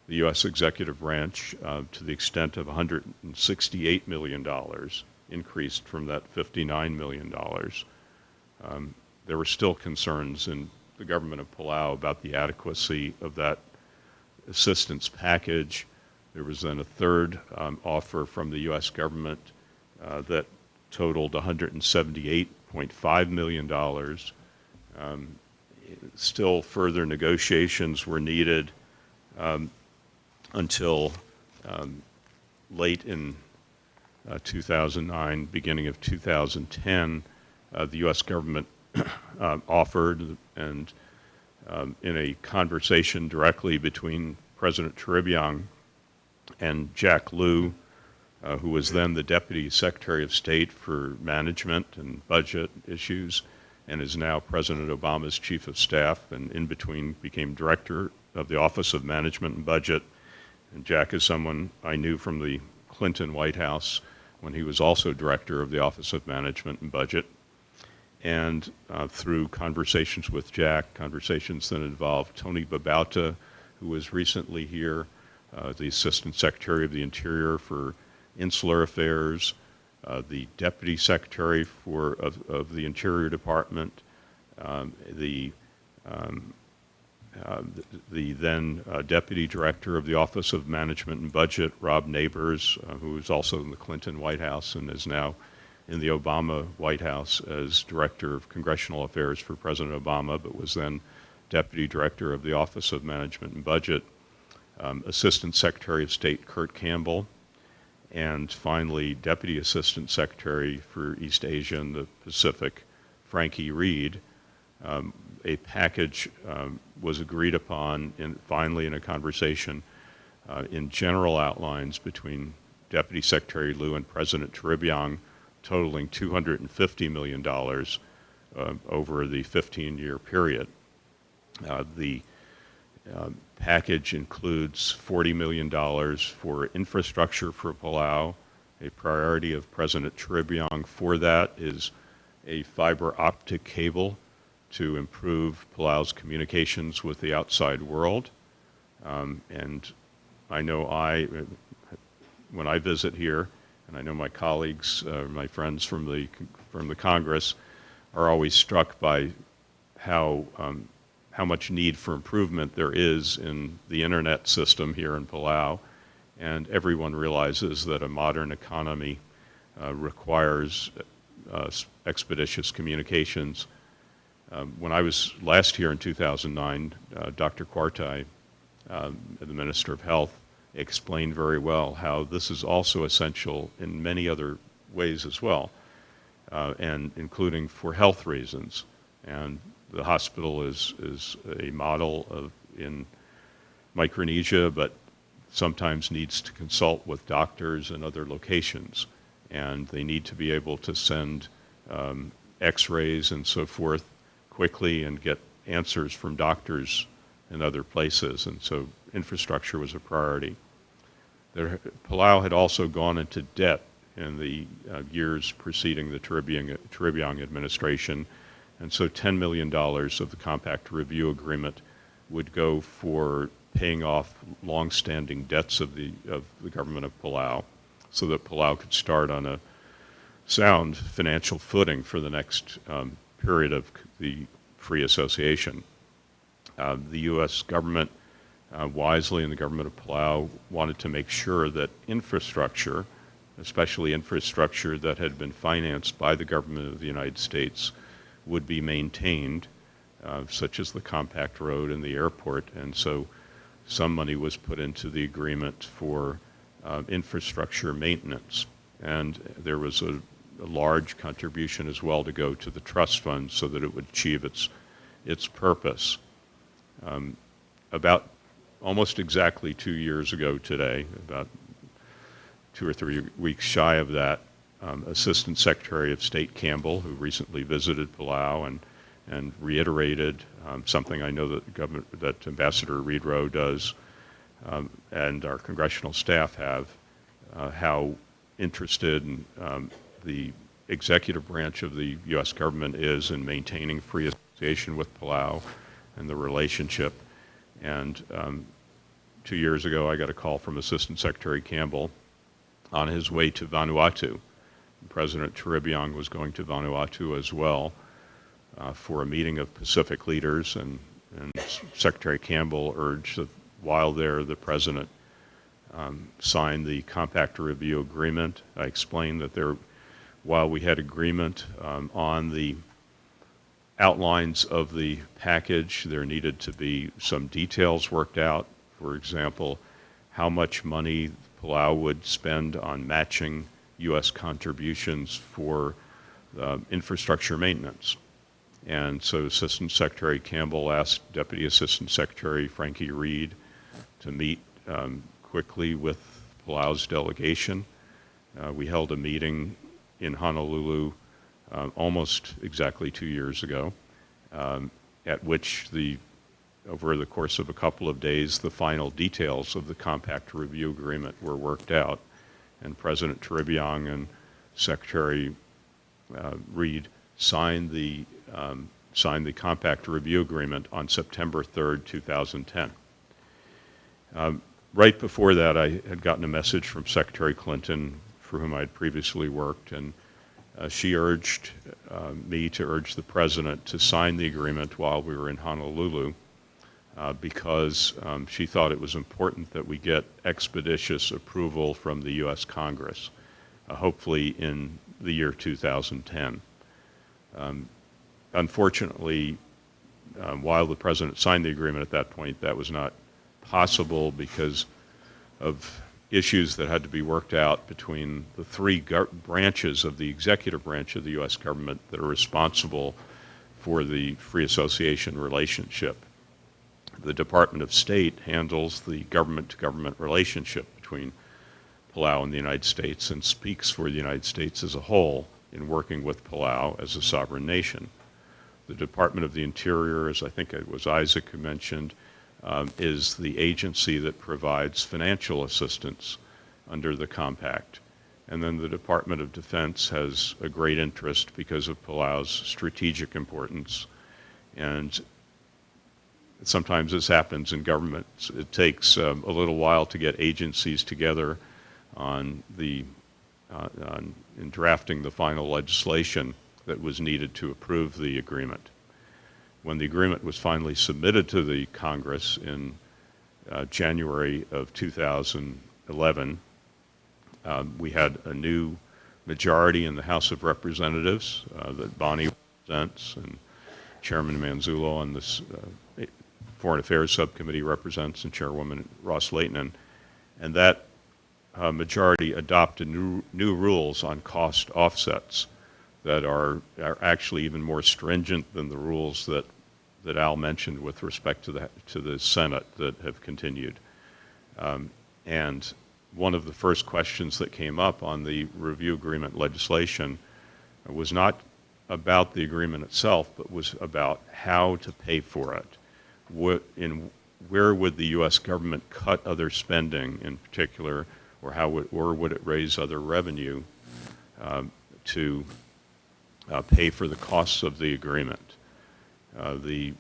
the U.S. executive branch to the extent of $168 million, increased from that $59 million. There were still concerns in the government of Palau about the adequacy of that assistance package. There was then a third offer from the U.S. government that totaled $178.5 million. Still further negotiations were needed until late in 2009, beginning of 2010, the U.S. government offered, and in a conversation directly between President Taribiang and Jack Lew, who was then the Deputy Secretary of State for Management and Budget Issues, and is now President Obama's Chief of Staff, and in between became Director of the Office of Management and Budget. And Jack is someone I knew from the Clinton White House when he was also Director of the Office of Management and Budget. and through conversations with Jack, conversations that involved Tony Babauta, who was recently here, the Assistant Secretary of the Interior for Insular Affairs, the Deputy Secretary of the Interior Department, the then Deputy Director of the Office of Management and Budget, Rob Neighbors, who was also in the Clinton White House and is now in the Obama White House as Director of Congressional Affairs for President Obama, but was then Deputy Director of the Office of Management and Budget, Assistant Secretary of State Kurt Campbell, and finally Deputy Assistant Secretary for East Asia and the Pacific, Frankie Reed. A package was agreed upon finally in a conversation in general outlines between Deputy Secretary Liu and President Tribiong, totaling $250 million over the 15-year period. The package includes $40 million for infrastructure for Palau. A priority of President Tribiong for that is a fiber optic cable to improve Palau's communications with the outside world. And I know when I visit here, and I know my colleagues, my friends from the Congress, are always struck by how much need for improvement there is in the internet system here in Palau, and everyone realizes that a modern economy requires expeditious communications. When I was last here in 2009, Dr. Kwartai, the Minister of Health, explained very well how this is also essential in many other ways as well, and including for health reasons. And the hospital is a model in Micronesia, but sometimes needs to consult with doctors in other locations, and they need to be able to send x-rays and so forth quickly and get answers from doctors in other places, and so infrastructure was a priority. Palau had also gone into debt in the years preceding the Tribiong administration, and so $10 million of the Compact Review Agreement would go for paying off long-standing debts of the government of Palau, so that Palau could start on a sound financial footing for the next period of the free association. The U.S. government wisely, and the government of Palau wanted to make sure that infrastructure, especially infrastructure that had been financed by the government of the United States, would be maintained, such as the Compact Road and the airport, and so some money was put into the agreement for infrastructure maintenance. And there was a large contribution as well to go to the trust fund so that it would achieve its purpose. About almost exactly 2 years ago today, about 2 or 3 weeks shy of that, Assistant Secretary of State Campbell, who recently visited Palau and reiterated something I know that Ambassador Reed Rowe does, and our congressional staff have, how interested the executive branch of the U.S. government is in maintaining free association with Palau and the relationship. And 2 years ago, I got a call from Assistant Secretary Campbell on his way to Vanuatu. President Tribiong was going to Vanuatu as well for a meeting of Pacific leaders, and Secretary Campbell urged that while there, the President signed the Compact Review Agreement. I explained that while we had agreement on the outlines of the package, there needed to be some details worked out. For example, how much money Palau would spend on matching U.S. contributions for infrastructure maintenance. And so Assistant Secretary Campbell asked Deputy Assistant Secretary Frankie Reed to meet quickly with Palau's delegation. We held a meeting in Honolulu almost exactly 2 years ago, at which over the course of a couple of days, the final details of the Compact Review Agreement were worked out, and President Tribiong and Secretary Reed signed the Compact Review Agreement on September 3rd, 2010. Right before that, I had gotten a message from Secretary Clinton, for whom I had previously worked, and she urged me to urge the President to sign the agreement while we were in Honolulu, because she thought it was important that we get expeditious approval from the U.S. Congress, hopefully in the year 2010. Unfortunately, while the President signed the agreement at that point, that was not possible because of issues that had to be worked out between the three branches of the executive branch of the U.S. government that are responsible for the free association relationship. The Department of State handles the government-to-government relationship between Palau and the United States and speaks for the United States as a whole in working with Palau as a sovereign nation. The Department of the Interior, as I think it was Isaac who mentioned, is the agency that provides financial assistance under the compact. And then the Department of Defense has a great interest because of Palau's strategic importance. And sometimes this happens in governments. It takes a little while to get agencies together in drafting the final legislation that was needed to approve the agreement. When the agreement was finally submitted to the Congress in January of 2011, we had a new majority in the House of Representatives that Bonnie represents, and Chairman Manzullo on this Foreign Affairs Subcommittee represents, and Chairwoman Ross-Lehtinen. And that majority adopted new rules on cost offsets that are actually even more stringent than the rules that Al mentioned with respect to the Senate that have continued. And one of the first questions that came up on the review agreement legislation was not about the agreement itself, but was about how to pay for it. Where would the U.S. government cut other spending in particular, or would it raise other revenue to pay for the costs of the agreement? The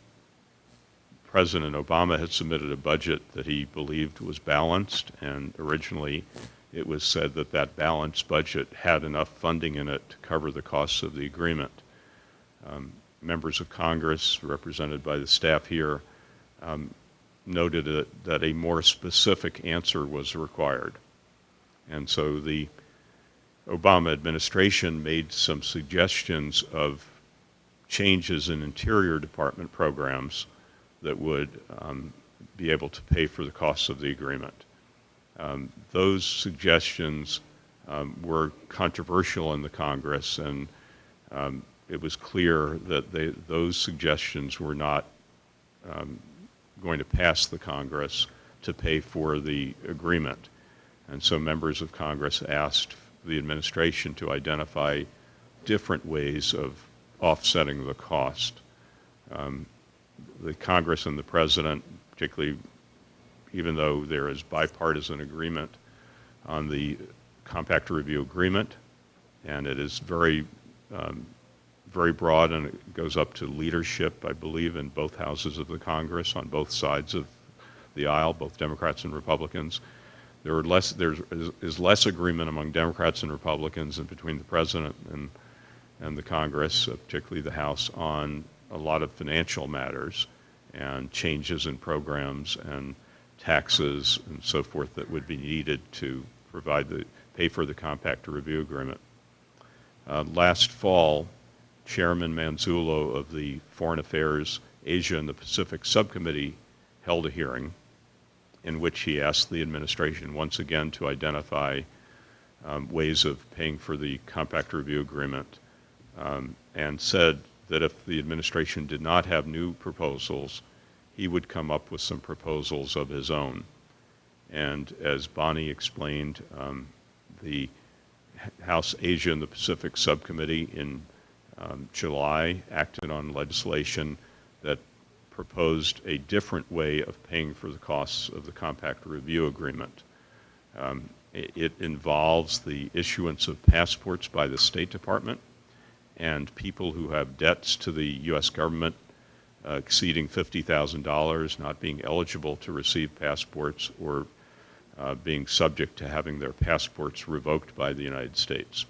President Obama had submitted a budget that he believed was balanced, and originally it was said that that balanced budget had enough funding in it to cover the costs of the agreement. Members of Congress, represented by the staff here, noted that a more specific answer was required. And so the Obama administration made some suggestions of changes in Interior Department programs that would be able to pay for the costs of the agreement. Those suggestions were controversial in the Congress, and it was clear that those suggestions were not going to pass the Congress to pay for the agreement. And so members of Congress asked the administration to identify different ways of offsetting the cost. The Congress and the President, particularly, even though there is bipartisan agreement on the Compact Review Agreement, and it is very broad, and it goes up to leadership, I believe, in both houses of the Congress, on both sides of the aisle, both Democrats and Republicans. There is less agreement among Democrats and Republicans and between the President and the Congress, particularly the House, on a lot of financial matters and changes in programs and taxes and so forth that would be needed to pay for the Compact Review Agreement. Last fall, Chairman Manzullo of the Foreign Affairs Asia and the Pacific Subcommittee held a hearing in which he asked the administration once again to identify ways of paying for the Compact Review Agreement, and said that if the administration did not have new proposals, he would come up with some proposals of his own. And as Bonnie explained, the House Asia and the Pacific Subcommittee in July acted on legislation that proposed a different way of paying for the costs of the Compact Review Agreement. It involves the issuance of passports by the State Department and people who have debts to the U.S. government exceeding $50,000 not being eligible to receive passports or being subject to having their passports revoked by the United States.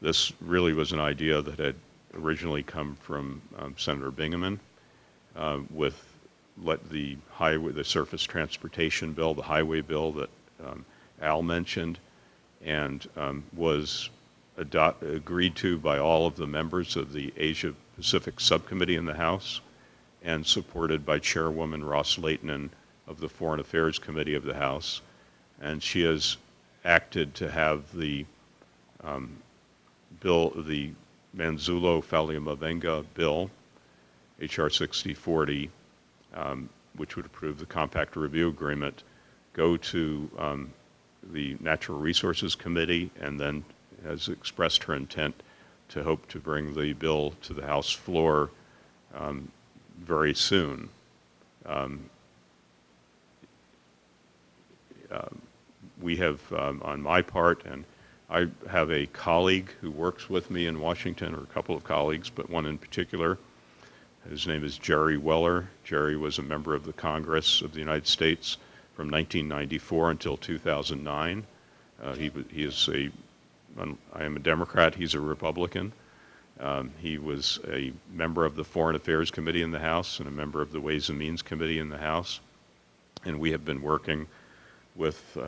This really was an idea that had originally come from Senator Bingaman with the surface transportation bill, the highway bill that Al mentioned, and was agreed to by all of the members of the Asia Pacific Subcommittee in the House and supported by Chairwoman Ross Leitonen of the Foreign Affairs Committee of the House. And she has acted to have the bill, the Manzullo-Faleomavaenga bill, H.R. 6040, which would approve the Compact Review Agreement, go to the Natural Resources Committee, and then has expressed her intent to hope to bring the bill to the House floor very soon. We have, on my part, and I have a colleague who works with me in Washington, or a couple of colleagues, but one in particular. His name is Jerry Weller. Jerry was a member of the Congress of the United States from 1994 until 2009. He is I am a Democrat, he's a Republican. He was a member of the Foreign Affairs Committee in the House and a member of the Ways and Means Committee in the House. And we have been working with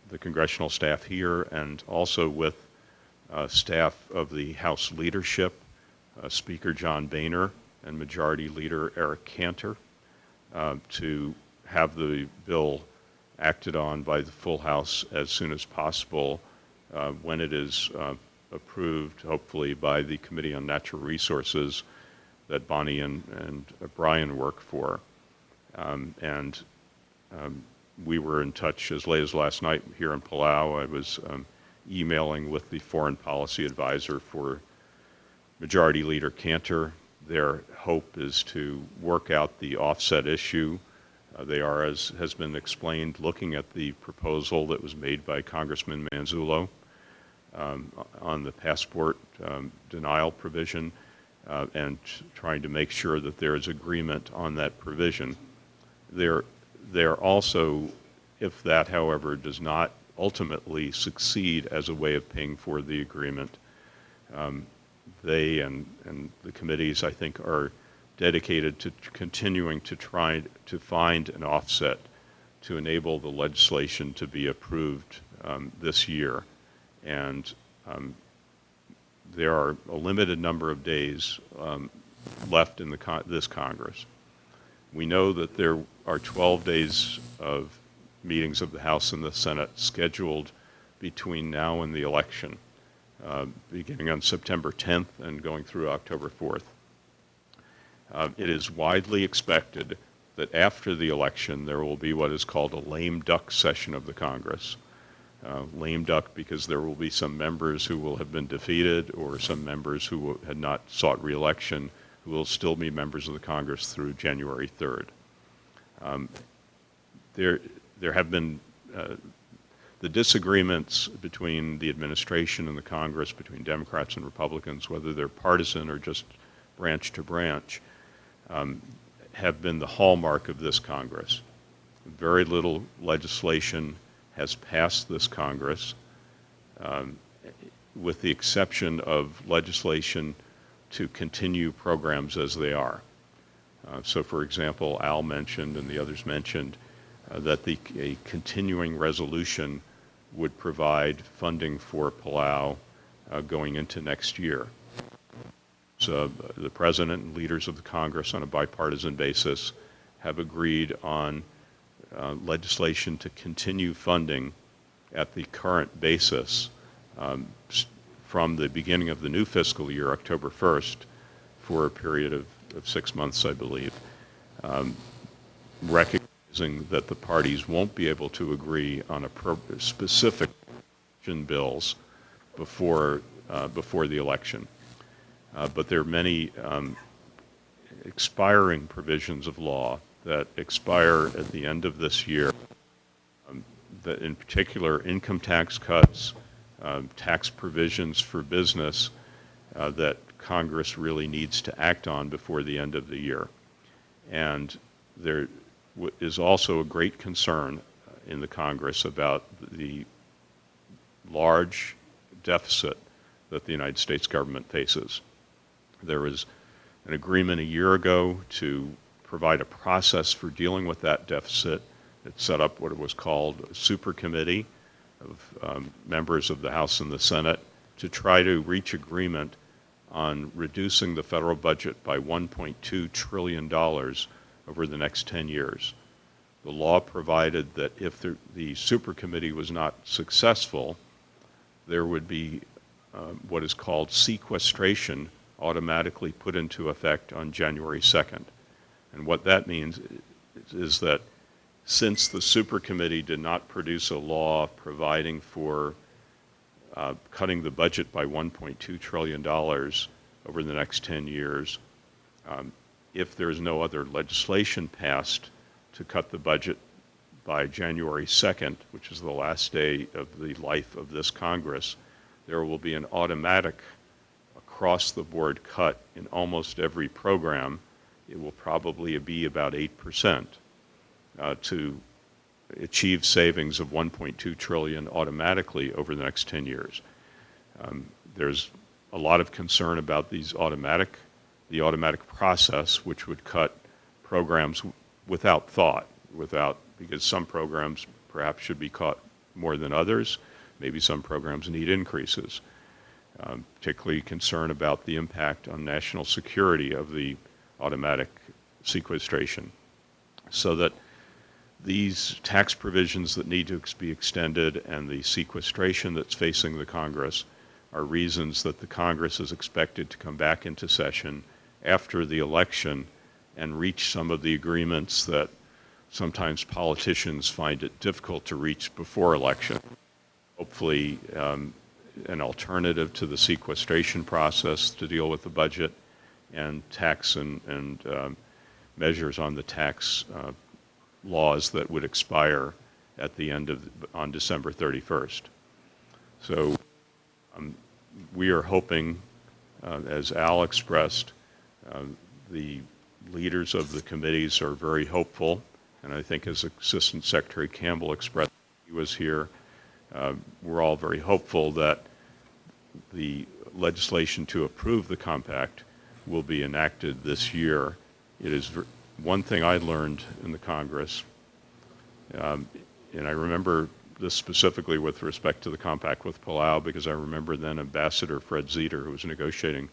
the congressional staff here and also with staff of the House leadership, Speaker John Boehner and Majority Leader Eric Cantor, to have the bill acted on by the full House as soon as possible when it is approved, hopefully, by the Committee on Natural Resources that Bonnie and Brian work for. We were in touch as late as last night here in Palau. I was emailing with the foreign policy advisor for Majority Leader Cantor. Their hope is to work out the offset issue. They are, as has been explained, looking at the proposal that was made by Congressman Manzullo on the passport denial provision and trying to make sure that there is agreement on that provision. They're also, if that, however, does not ultimately succeed as a way of paying for the agreement, they and the committees, I think, are dedicated to continuing to try to find an offset to enable the legislation to be approved this year. And there are a limited number of days left in this Congress. We know that there are 12 days of meetings of the House and the Senate scheduled between now and the election, beginning on September 10th and going through October 4th. It is widely expected that after the election there will be what is called a lame duck session of the Congress. Lame duck because there will be some members who will have been defeated or some members who had not sought re-election who will still be members of the Congress through January 3rd. There have been the disagreements between the administration and the Congress, between Democrats and Republicans, whether they're partisan or just branch to branch, have been the hallmark of this Congress. Very little legislation has passed this Congress, with the exception of legislation to continue programs as they are. So, for example, Al mentioned and the others mentioned that a continuing resolution would provide funding for Palau going into next year. So the President and leaders of the Congress on a bipartisan basis have agreed on legislation to continue funding at the current basis from the beginning of the new fiscal year, October 1st, for a period of 6 months, I believe, recognizing that the parties won't be able to agree on a specific bills before the election. But there are many expiring provisions of law that expire at the end of this year, that in particular income tax cuts, tax provisions for business, that Congress really needs to act on before the end of the year. And there is also a great concern in the Congress about the large deficit that the United States government faces. There was an agreement a year ago to provide a process for dealing with that deficit. It set up what was called a super committee of members of the House and the Senate to try to reach agreement on reducing the federal budget by $1.2 trillion over the next 10 years. The law provided that if the super committee was not successful, there would be what is called sequestration automatically put into effect on January 2nd. And what that means is that since the super committee did not produce a law providing for cutting the budget by $1.2 trillion over the next 10 years, if there is no other legislation passed to cut the budget by January 2nd, which is the last day of the life of this Congress, there will be an automatic across-the-board cut in almost every program. It will probably be about 8% to achieve savings of $1.2 trillion automatically over the next 10 years. There's a lot of concern about the automatic process, which would cut programs without thought, because some programs perhaps should be cut more than others. Maybe some programs need increases. Particularly concerned about the impact on national security of the automatic sequestration. So that these tax provisions that need to be extended and the sequestration that's facing the Congress are reasons that the Congress is expected to come back into session after the election and reach some of the agreements that sometimes politicians find it difficult to reach before election. Hopefully an alternative to the sequestration process to deal with the budget and tax and measures on the tax laws that would expire at the end on December 31st. So we are hoping, as Al expressed, the leaders of the committees are very hopeful, and I think as Assistant Secretary Campbell expressed, he was here, we're all very hopeful that the legislation to approve the compact will be enacted this year. It is one thing I learned in the Congress, and I remember this specifically with respect to the compact with Palau, because I remember then Ambassador Fred Zeter, who was negotiating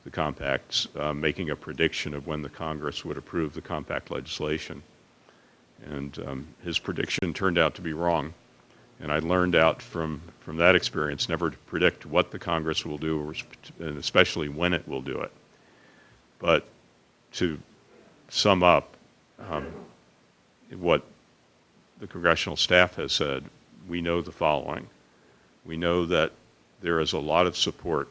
the compacts, making a prediction of when the Congress would approve the compact legislation. And his prediction turned out to be wrong. And I learned out from that experience never to predict what the Congress will do, and especially when it will do it. But to sum up what the congressional staff has said, we know the following. We know that there is a lot of support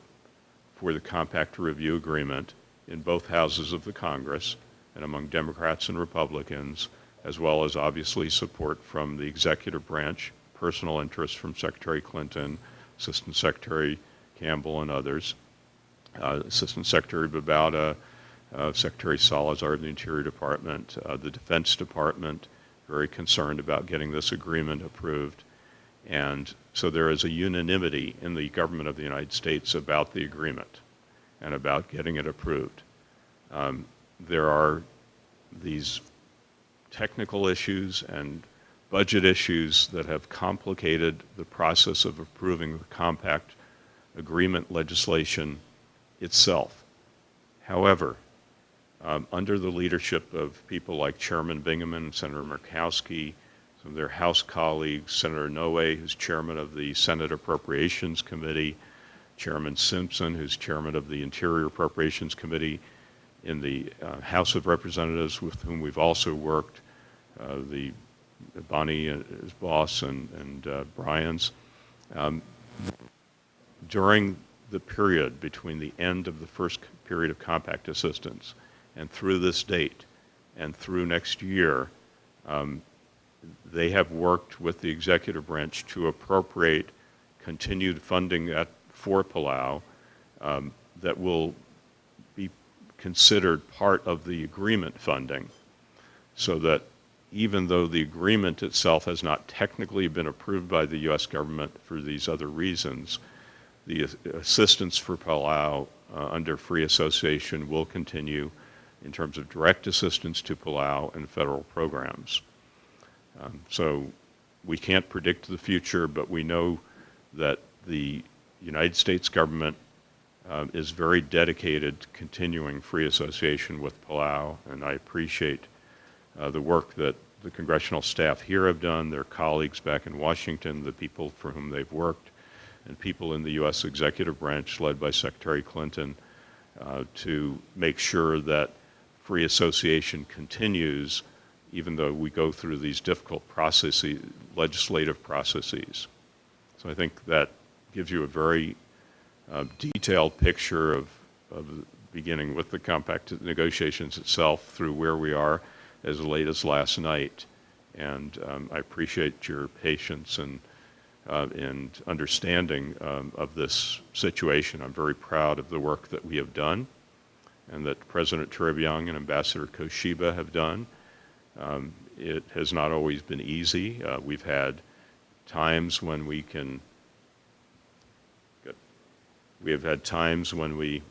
for the Compact Review Agreement in both houses of the Congress and among Democrats and Republicans, as well as obviously support from the executive branch, personal interest from Secretary Clinton, Assistant Secretary Campbell and others, Assistant Secretary Babauta, Secretary Salazar of the Interior Department, the Defense Department, very concerned about getting this agreement approved. And so there is a unanimity in the government of the United States about the agreement and about getting it approved. There are these technical issues and budget issues that have complicated the process of approving the compact agreement legislation itself. However, under the leadership of people like Chairman Bingaman, Senator Murkowski, some of their House colleagues, Senator Noe, who's chairman of the Senate Appropriations Committee, Chairman Simpson, who's chairman of the Interior Appropriations Committee in the House of Representatives, with whom we've also worked, the Bonnie, his boss, and Brian's. During the period between the end of the first period of compact assistance and through this date and through next year, they have worked with the executive branch to appropriate continued funding for Palau that will be considered part of the agreement funding, so that even though the agreement itself has not technically been approved by the U.S. government for these other reasons, the assistance for Palau under free association will continue in terms of direct assistance to Palau and federal programs. So we can't predict the future, but we know that the United States government is very dedicated to continuing free association with Palau, and I appreciate the work that the congressional staff here have done, their colleagues back in Washington, the people for whom they've worked, and people in the U.S. executive branch led by Secretary Clinton to make sure that free association continues even though we go through these difficult processes, legislative processes. So I think that gives you a very detailed picture of beginning with the compact negotiations itself through where we are as late as last night. And I appreciate your patience and understanding of this situation. I'm very proud of the work that we have done and that President Cherubyoung and Ambassador Koshiba have done. It has not always been easy. We've had times when we have had times when we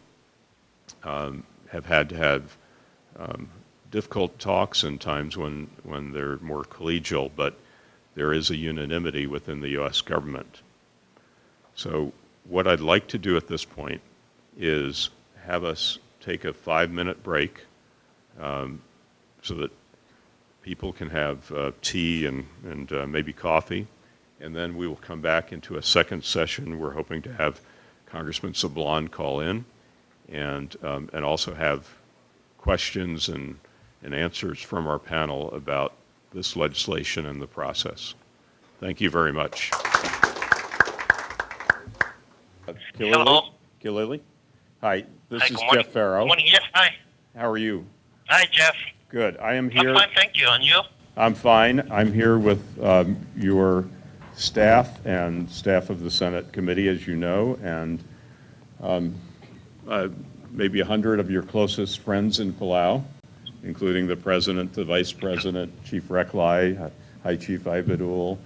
have had to have difficult talks and times when they're more collegial, but there is a unanimity within the U.S. government. So what I'd like to do at this point is have us take a 5-minute break so that people can have tea and maybe coffee, and then we will come back into a second session. We're hoping to have Congressman Sablon call in and also have questions and answers from our panel about this legislation and the process. Thank you very much. Hello. Kilili? Hi, this Hi, is good morning. Jeff Farrow. Good morning, yes, hi. How are you? Hi, Jeff. Good. I am here. I'm fine, thank you. And you? I'm fine. I'm here with your staff and staff of the Senate committee, as you know, and maybe 100 of your closest friends in Palau, including the President, the Vice President, Chief Reklai, High Chief Ibadul,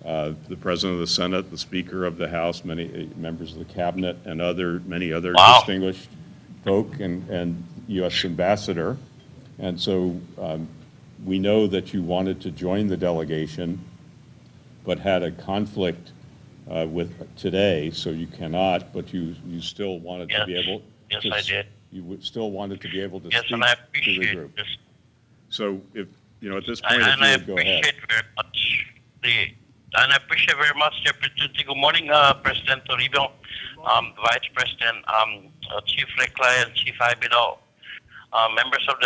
the President of the Senate, the Speaker of the House, many members of the Cabinet, and many other distinguished folk, and U.S. Ambassador. And so we know that you wanted to join the delegation, but had a conflict with today, so you cannot, but you still wanted to be able Yes, I did. You still wanted to be able to Yes, speak and I to the appreciate group. this. So if, at this point, And if I you would go ahead. appreciate very much and I appreciate very much the opportunity. Good morning, President Toribio, Vice President, Chief Reklai, and Chief Ibidal, members of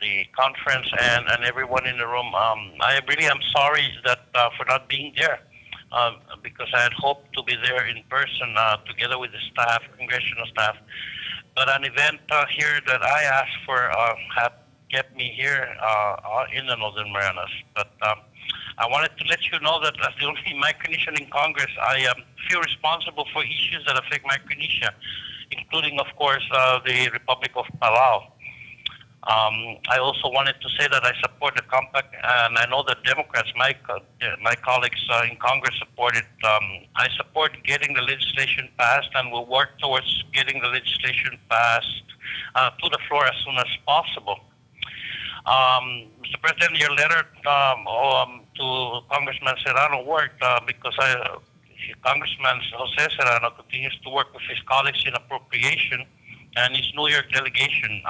the conference, and everyone in the room. I really am sorry that for not being there, because I had hoped to be there in person together with the staff, congressional staff. But an event here that I asked for had kept me here in the Northern Marianas. But I wanted to let you know that as the only Micronesian in Congress, I feel responsible for issues that affect Micronesia, including, of course, the Republic of Palau. I also wanted to say that I support the compact, and I know that Democrats, my colleagues in Congress, support it. I support getting the legislation passed, and will work towards getting the legislation passed to the floor as soon as possible. Mr. President, your letter to Congressman Serrano worked because Congressman Jose Serrano continues to work with his colleagues in appropriation and his New York delegation.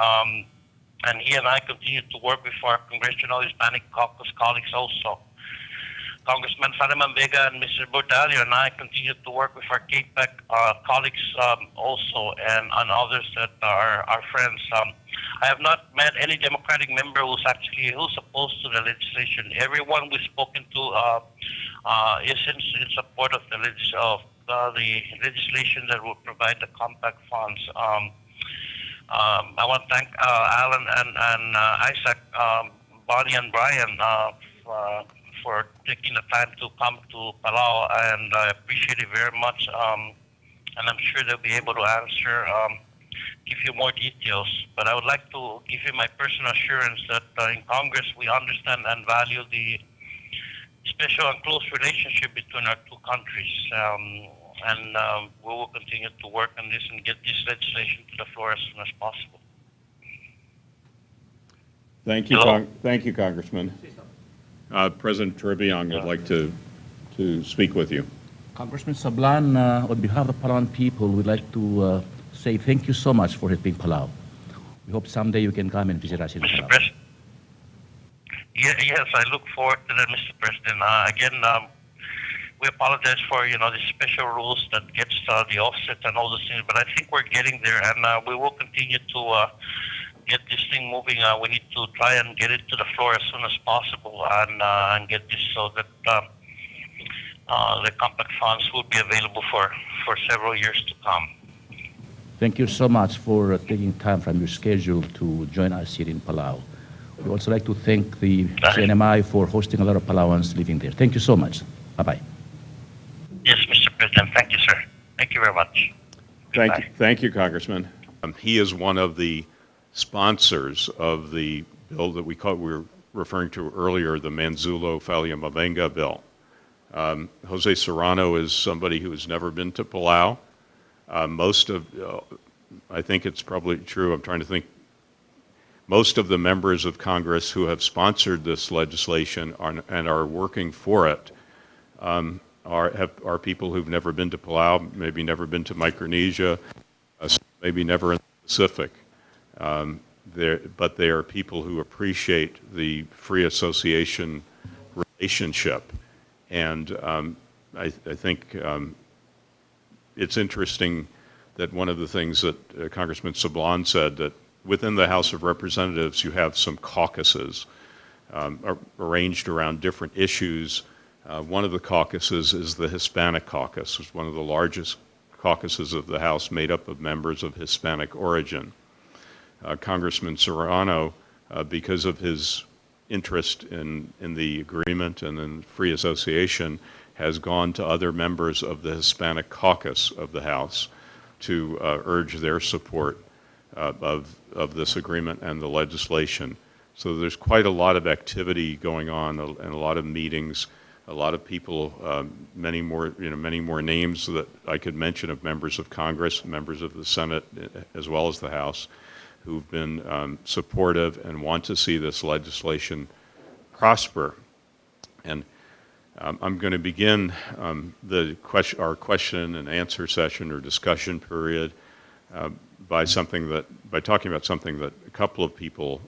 And he and I continue to work with our Congressional Hispanic Caucus colleagues also. Congressman Fariman Vega and Mr. Bordalio and I continue to work with our CAPEC colleagues also, and others that are our friends. I have not met any Democratic member who's opposed to the legislation. Everyone we've spoken to is in support of the legislation that will provide the compact funds. I want to thank Alan and Isaac, Bonnie and Brian for taking the time to come to Palau, and I appreciate it very much. and I'm sure they'll be able to answer, give you more details. But I would like to give you my personal assurance that in Congress we understand and value the special and close relationship between our two countries. And we will continue to work on this and get this legislation to the floor as soon as possible. Thank you, Hello? thank you, Congressman. President Tribbiang would like to speak with you. Congressman Sablan, on behalf of the Palawan people, we'd like to say thank you so much for helping Palau. We hope someday you can come and visit us in Mr. Palau. President. Yes, I look forward to that, Mr. President. Again, we apologize for the special rules that gets the offset and all those things, but I think we're getting there, and we will continue to get this thing moving. We need to try and get it to the floor as soon as possible, and get this so that the compact funds will be available for several years to come. Thank you so much for taking time from your schedule to join us here in Palau. We'd also like to thank the CNMI for hosting a lot of Palauans living there. Thank you so much. Bye-bye. Yes, Mr. President. Thank you, sir. Thank you very much. Goodbye. Thank you, Congressman. He is one of the sponsors of the bill that we were referring to earlier, the Manzulo-Faleamavenga bill. Jose Serrano is somebody who has never been to Palau. I think it's probably true, I'm trying to think, most of the members of Congress who have sponsored this legislation and are working for it are people who've never been to Palau, maybe never been to Micronesia, maybe never in the Pacific. But they are people who appreciate the free association relationship. And I think it's interesting that one of the things that Congressman Sablan said, that within the House of Representatives you have some caucuses arranged around different issues. One of the caucuses is the Hispanic caucus, which is one of the largest caucuses of the House, made up of members of Hispanic origin. Congressman Serrano, because of his interest in the agreement and in free association, has gone to other members of the Hispanic caucus of the House to urge their support of this agreement and the legislation. So there's quite a lot of activity going on and a lot of meetings, a lot of people, many more names that I could mention of members of Congress, members of the Senate, as well as the House, who've been supportive and want to see this legislation prosper. And I'm going to begin our question and answer session or discussion period by talking about something that a couple of people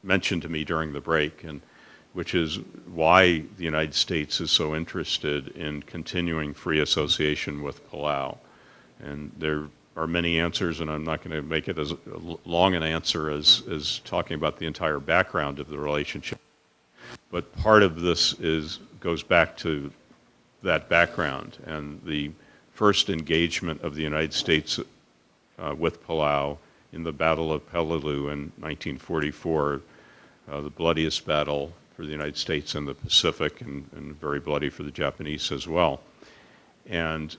mentioned to me during the break, and which is why the United States is so interested in continuing free association with Palau. And there are many answers, and I'm not going to make it as long an answer as talking about the entire background of the relationship. But part of this goes back to that background and the first engagement of the United States with Palau in the Battle of Peleliu in 1944, the bloodiest battle for the United States in the Pacific, and very bloody for the Japanese as well. And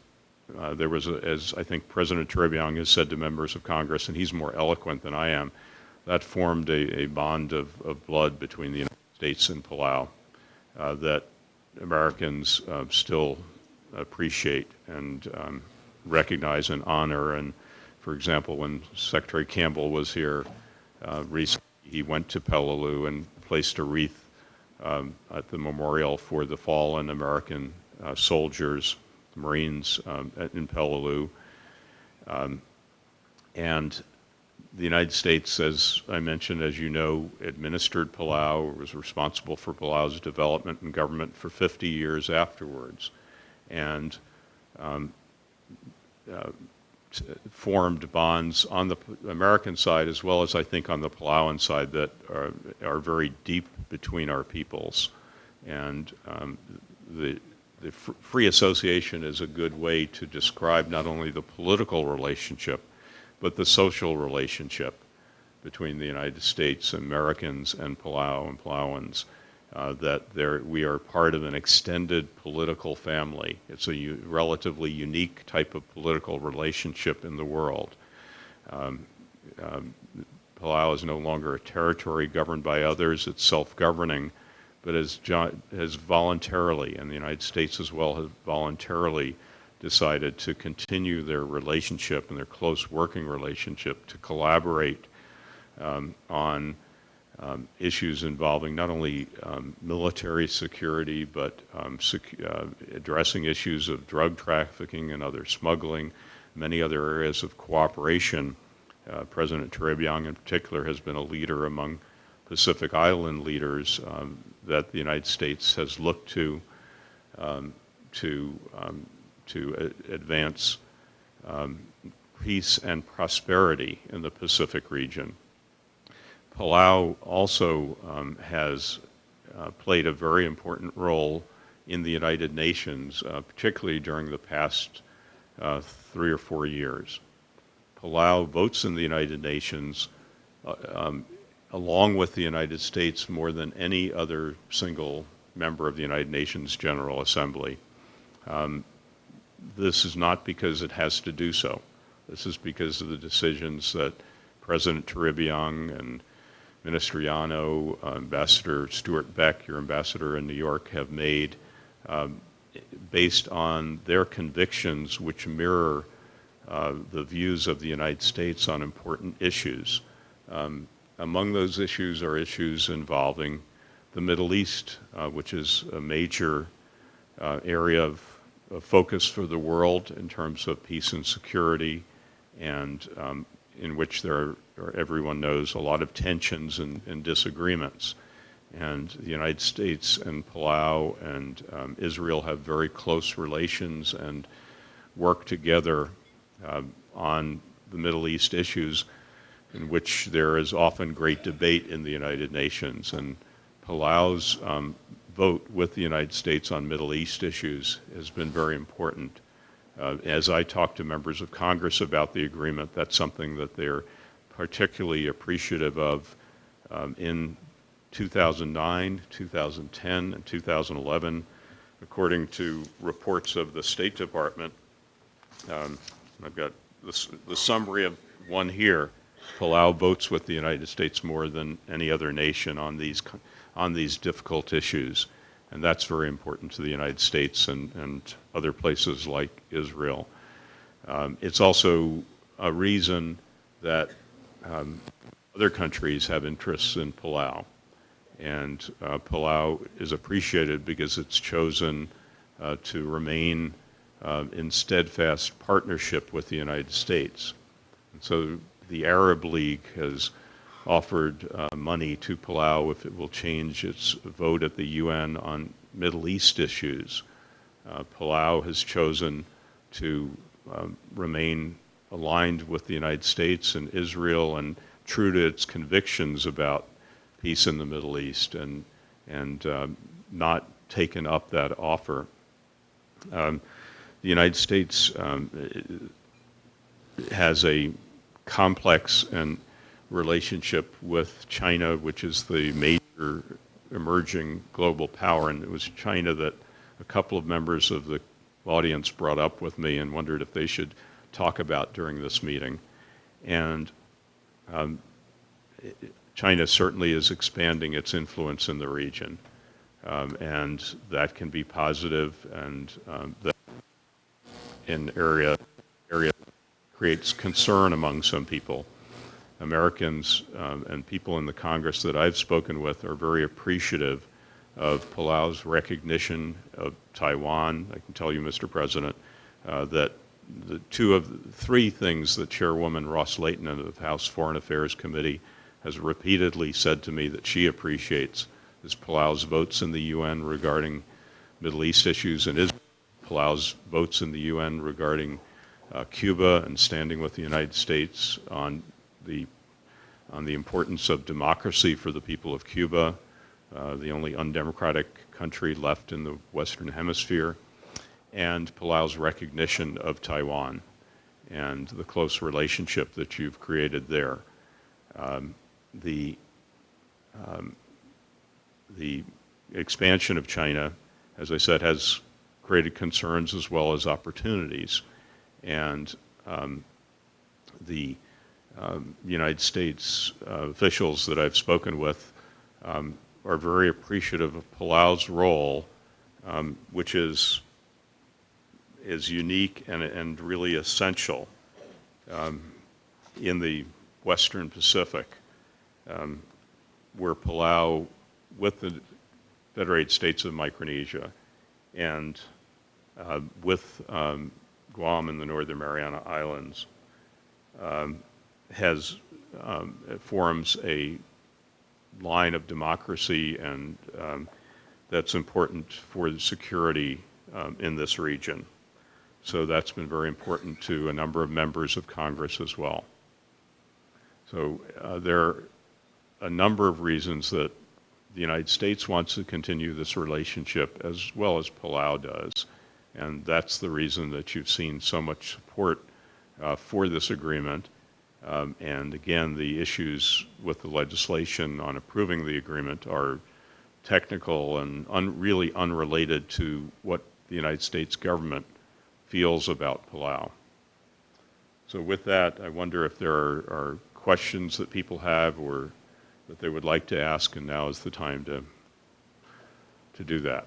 there was, as I think President Tribbiang has said to members of Congress, and he's more eloquent than I am, that formed a bond of blood between the United States and Palau that Americans still appreciate and recognize and honor. And for example, when Secretary Campbell was here recently, he went to Peleliu and placed a wreath at the memorial for the fallen American soldiers, Marines in Peleliu. And the United States, as I mentioned, as you know, administered Palau, was responsible for Palau's development and government for 50 years afterwards, and formed bonds on the American side as well as I think on the Palauan side that are very deep between our peoples. And the free association is a good way to describe not only the political relationship, but the social relationship between the United States, Americans, and Palau and Palauans. we are part of an extended political family. It's a relatively unique type of political relationship in the world. Palau is no longer a territory governed by others, it's self-governing, but has voluntarily, and the United States as well, has voluntarily decided to continue their relationship and their close working relationship to collaborate on issues involving not only military security, but addressing issues of drug trafficking and other smuggling, many other areas of cooperation. President Turibyang in particular has been a leader among Pacific Island leaders that the United States has looked to advance peace and prosperity in the Pacific region. Palau also has played a very important role in the United Nations, particularly during the past 3 or 4 years. Palau votes in the United Nations along with the United States more than any other single member of the United Nations General Assembly. This is not because it has to do so. This is because of the decisions that President Turibyang and Minister Yano, Ambassador Stuart Beck, your ambassador in New York, have made based on their convictions, which mirror the views of the United States on important issues. Among those issues are issues involving the Middle East, which is a major area of focus for the world in terms of peace and security, and in which there are, everyone knows, a lot of tensions and disagreements. And the United States and Palau and Israel have very close relations and work together on the Middle East issues, in which there is often great debate in the United Nations. And Palau's vote with the United States on Middle East issues has been very important. As I talk to members of Congress about the agreement, that's something that they're particularly appreciative of. In 2009, 2010, and 2011, according to reports of the State Department, I've got the summary of one here. Palau votes with the United States more than any other nation on these difficult issues, and that's very important to the United States and other places like Israel. It's also a reason that other countries have interests in Palau, and Palau is appreciated because it's chosen to remain in steadfast partnership with the United States. And so the Arab League has offered money to Palau if it will change its vote at the UN on Middle East issues. Palau has chosen to remain aligned with the United States and Israel and true to its convictions about peace in the Middle East, and not taken up that offer. The United States has a complex and relationship with China, which is the major emerging global power, and it was China that a couple of members of the audience brought up with me and wondered if they should talk about during this meeting. And China certainly is expanding its influence in the region, and that can be positive, and that in area creates concern among some people. Americans and people in the Congress that I've spoken with are very appreciative of Palau's recognition of Taiwan. I can tell you, Mr. President, that the three things that Chairwoman Ross Layton of the House Foreign Affairs Committee has repeatedly said to me that she appreciates is Palau's votes in the UN regarding Middle East issues, and Palau's votes in the UN regarding Cuba, and standing with the United States on the importance of democracy for the people of Cuba, the only undemocratic country left in the Western Hemisphere, and Palau's recognition of Taiwan and the close relationship that you've created there. The expansion of China, as I said, has created concerns as well as opportunities. And the United States officials that I've spoken with are very appreciative of Palau's role, which is unique and really essential in the Western Pacific, where Palau, with the Federated States of Micronesia and with Guam and the Northern Mariana Islands, forms a line of democracy, and that's important for the security in this region. So that's been very important to a number of members of Congress as well. So there are a number of reasons that the United States wants to continue this relationship as well as Palau does. And that's the reason that you've seen so much support for this agreement. And again, the issues with the legislation on approving the agreement are technical and really unrelated to what the United States government feels about Palau. So with that, I wonder if there are questions that people have or that they would like to ask, and now is the time to do that.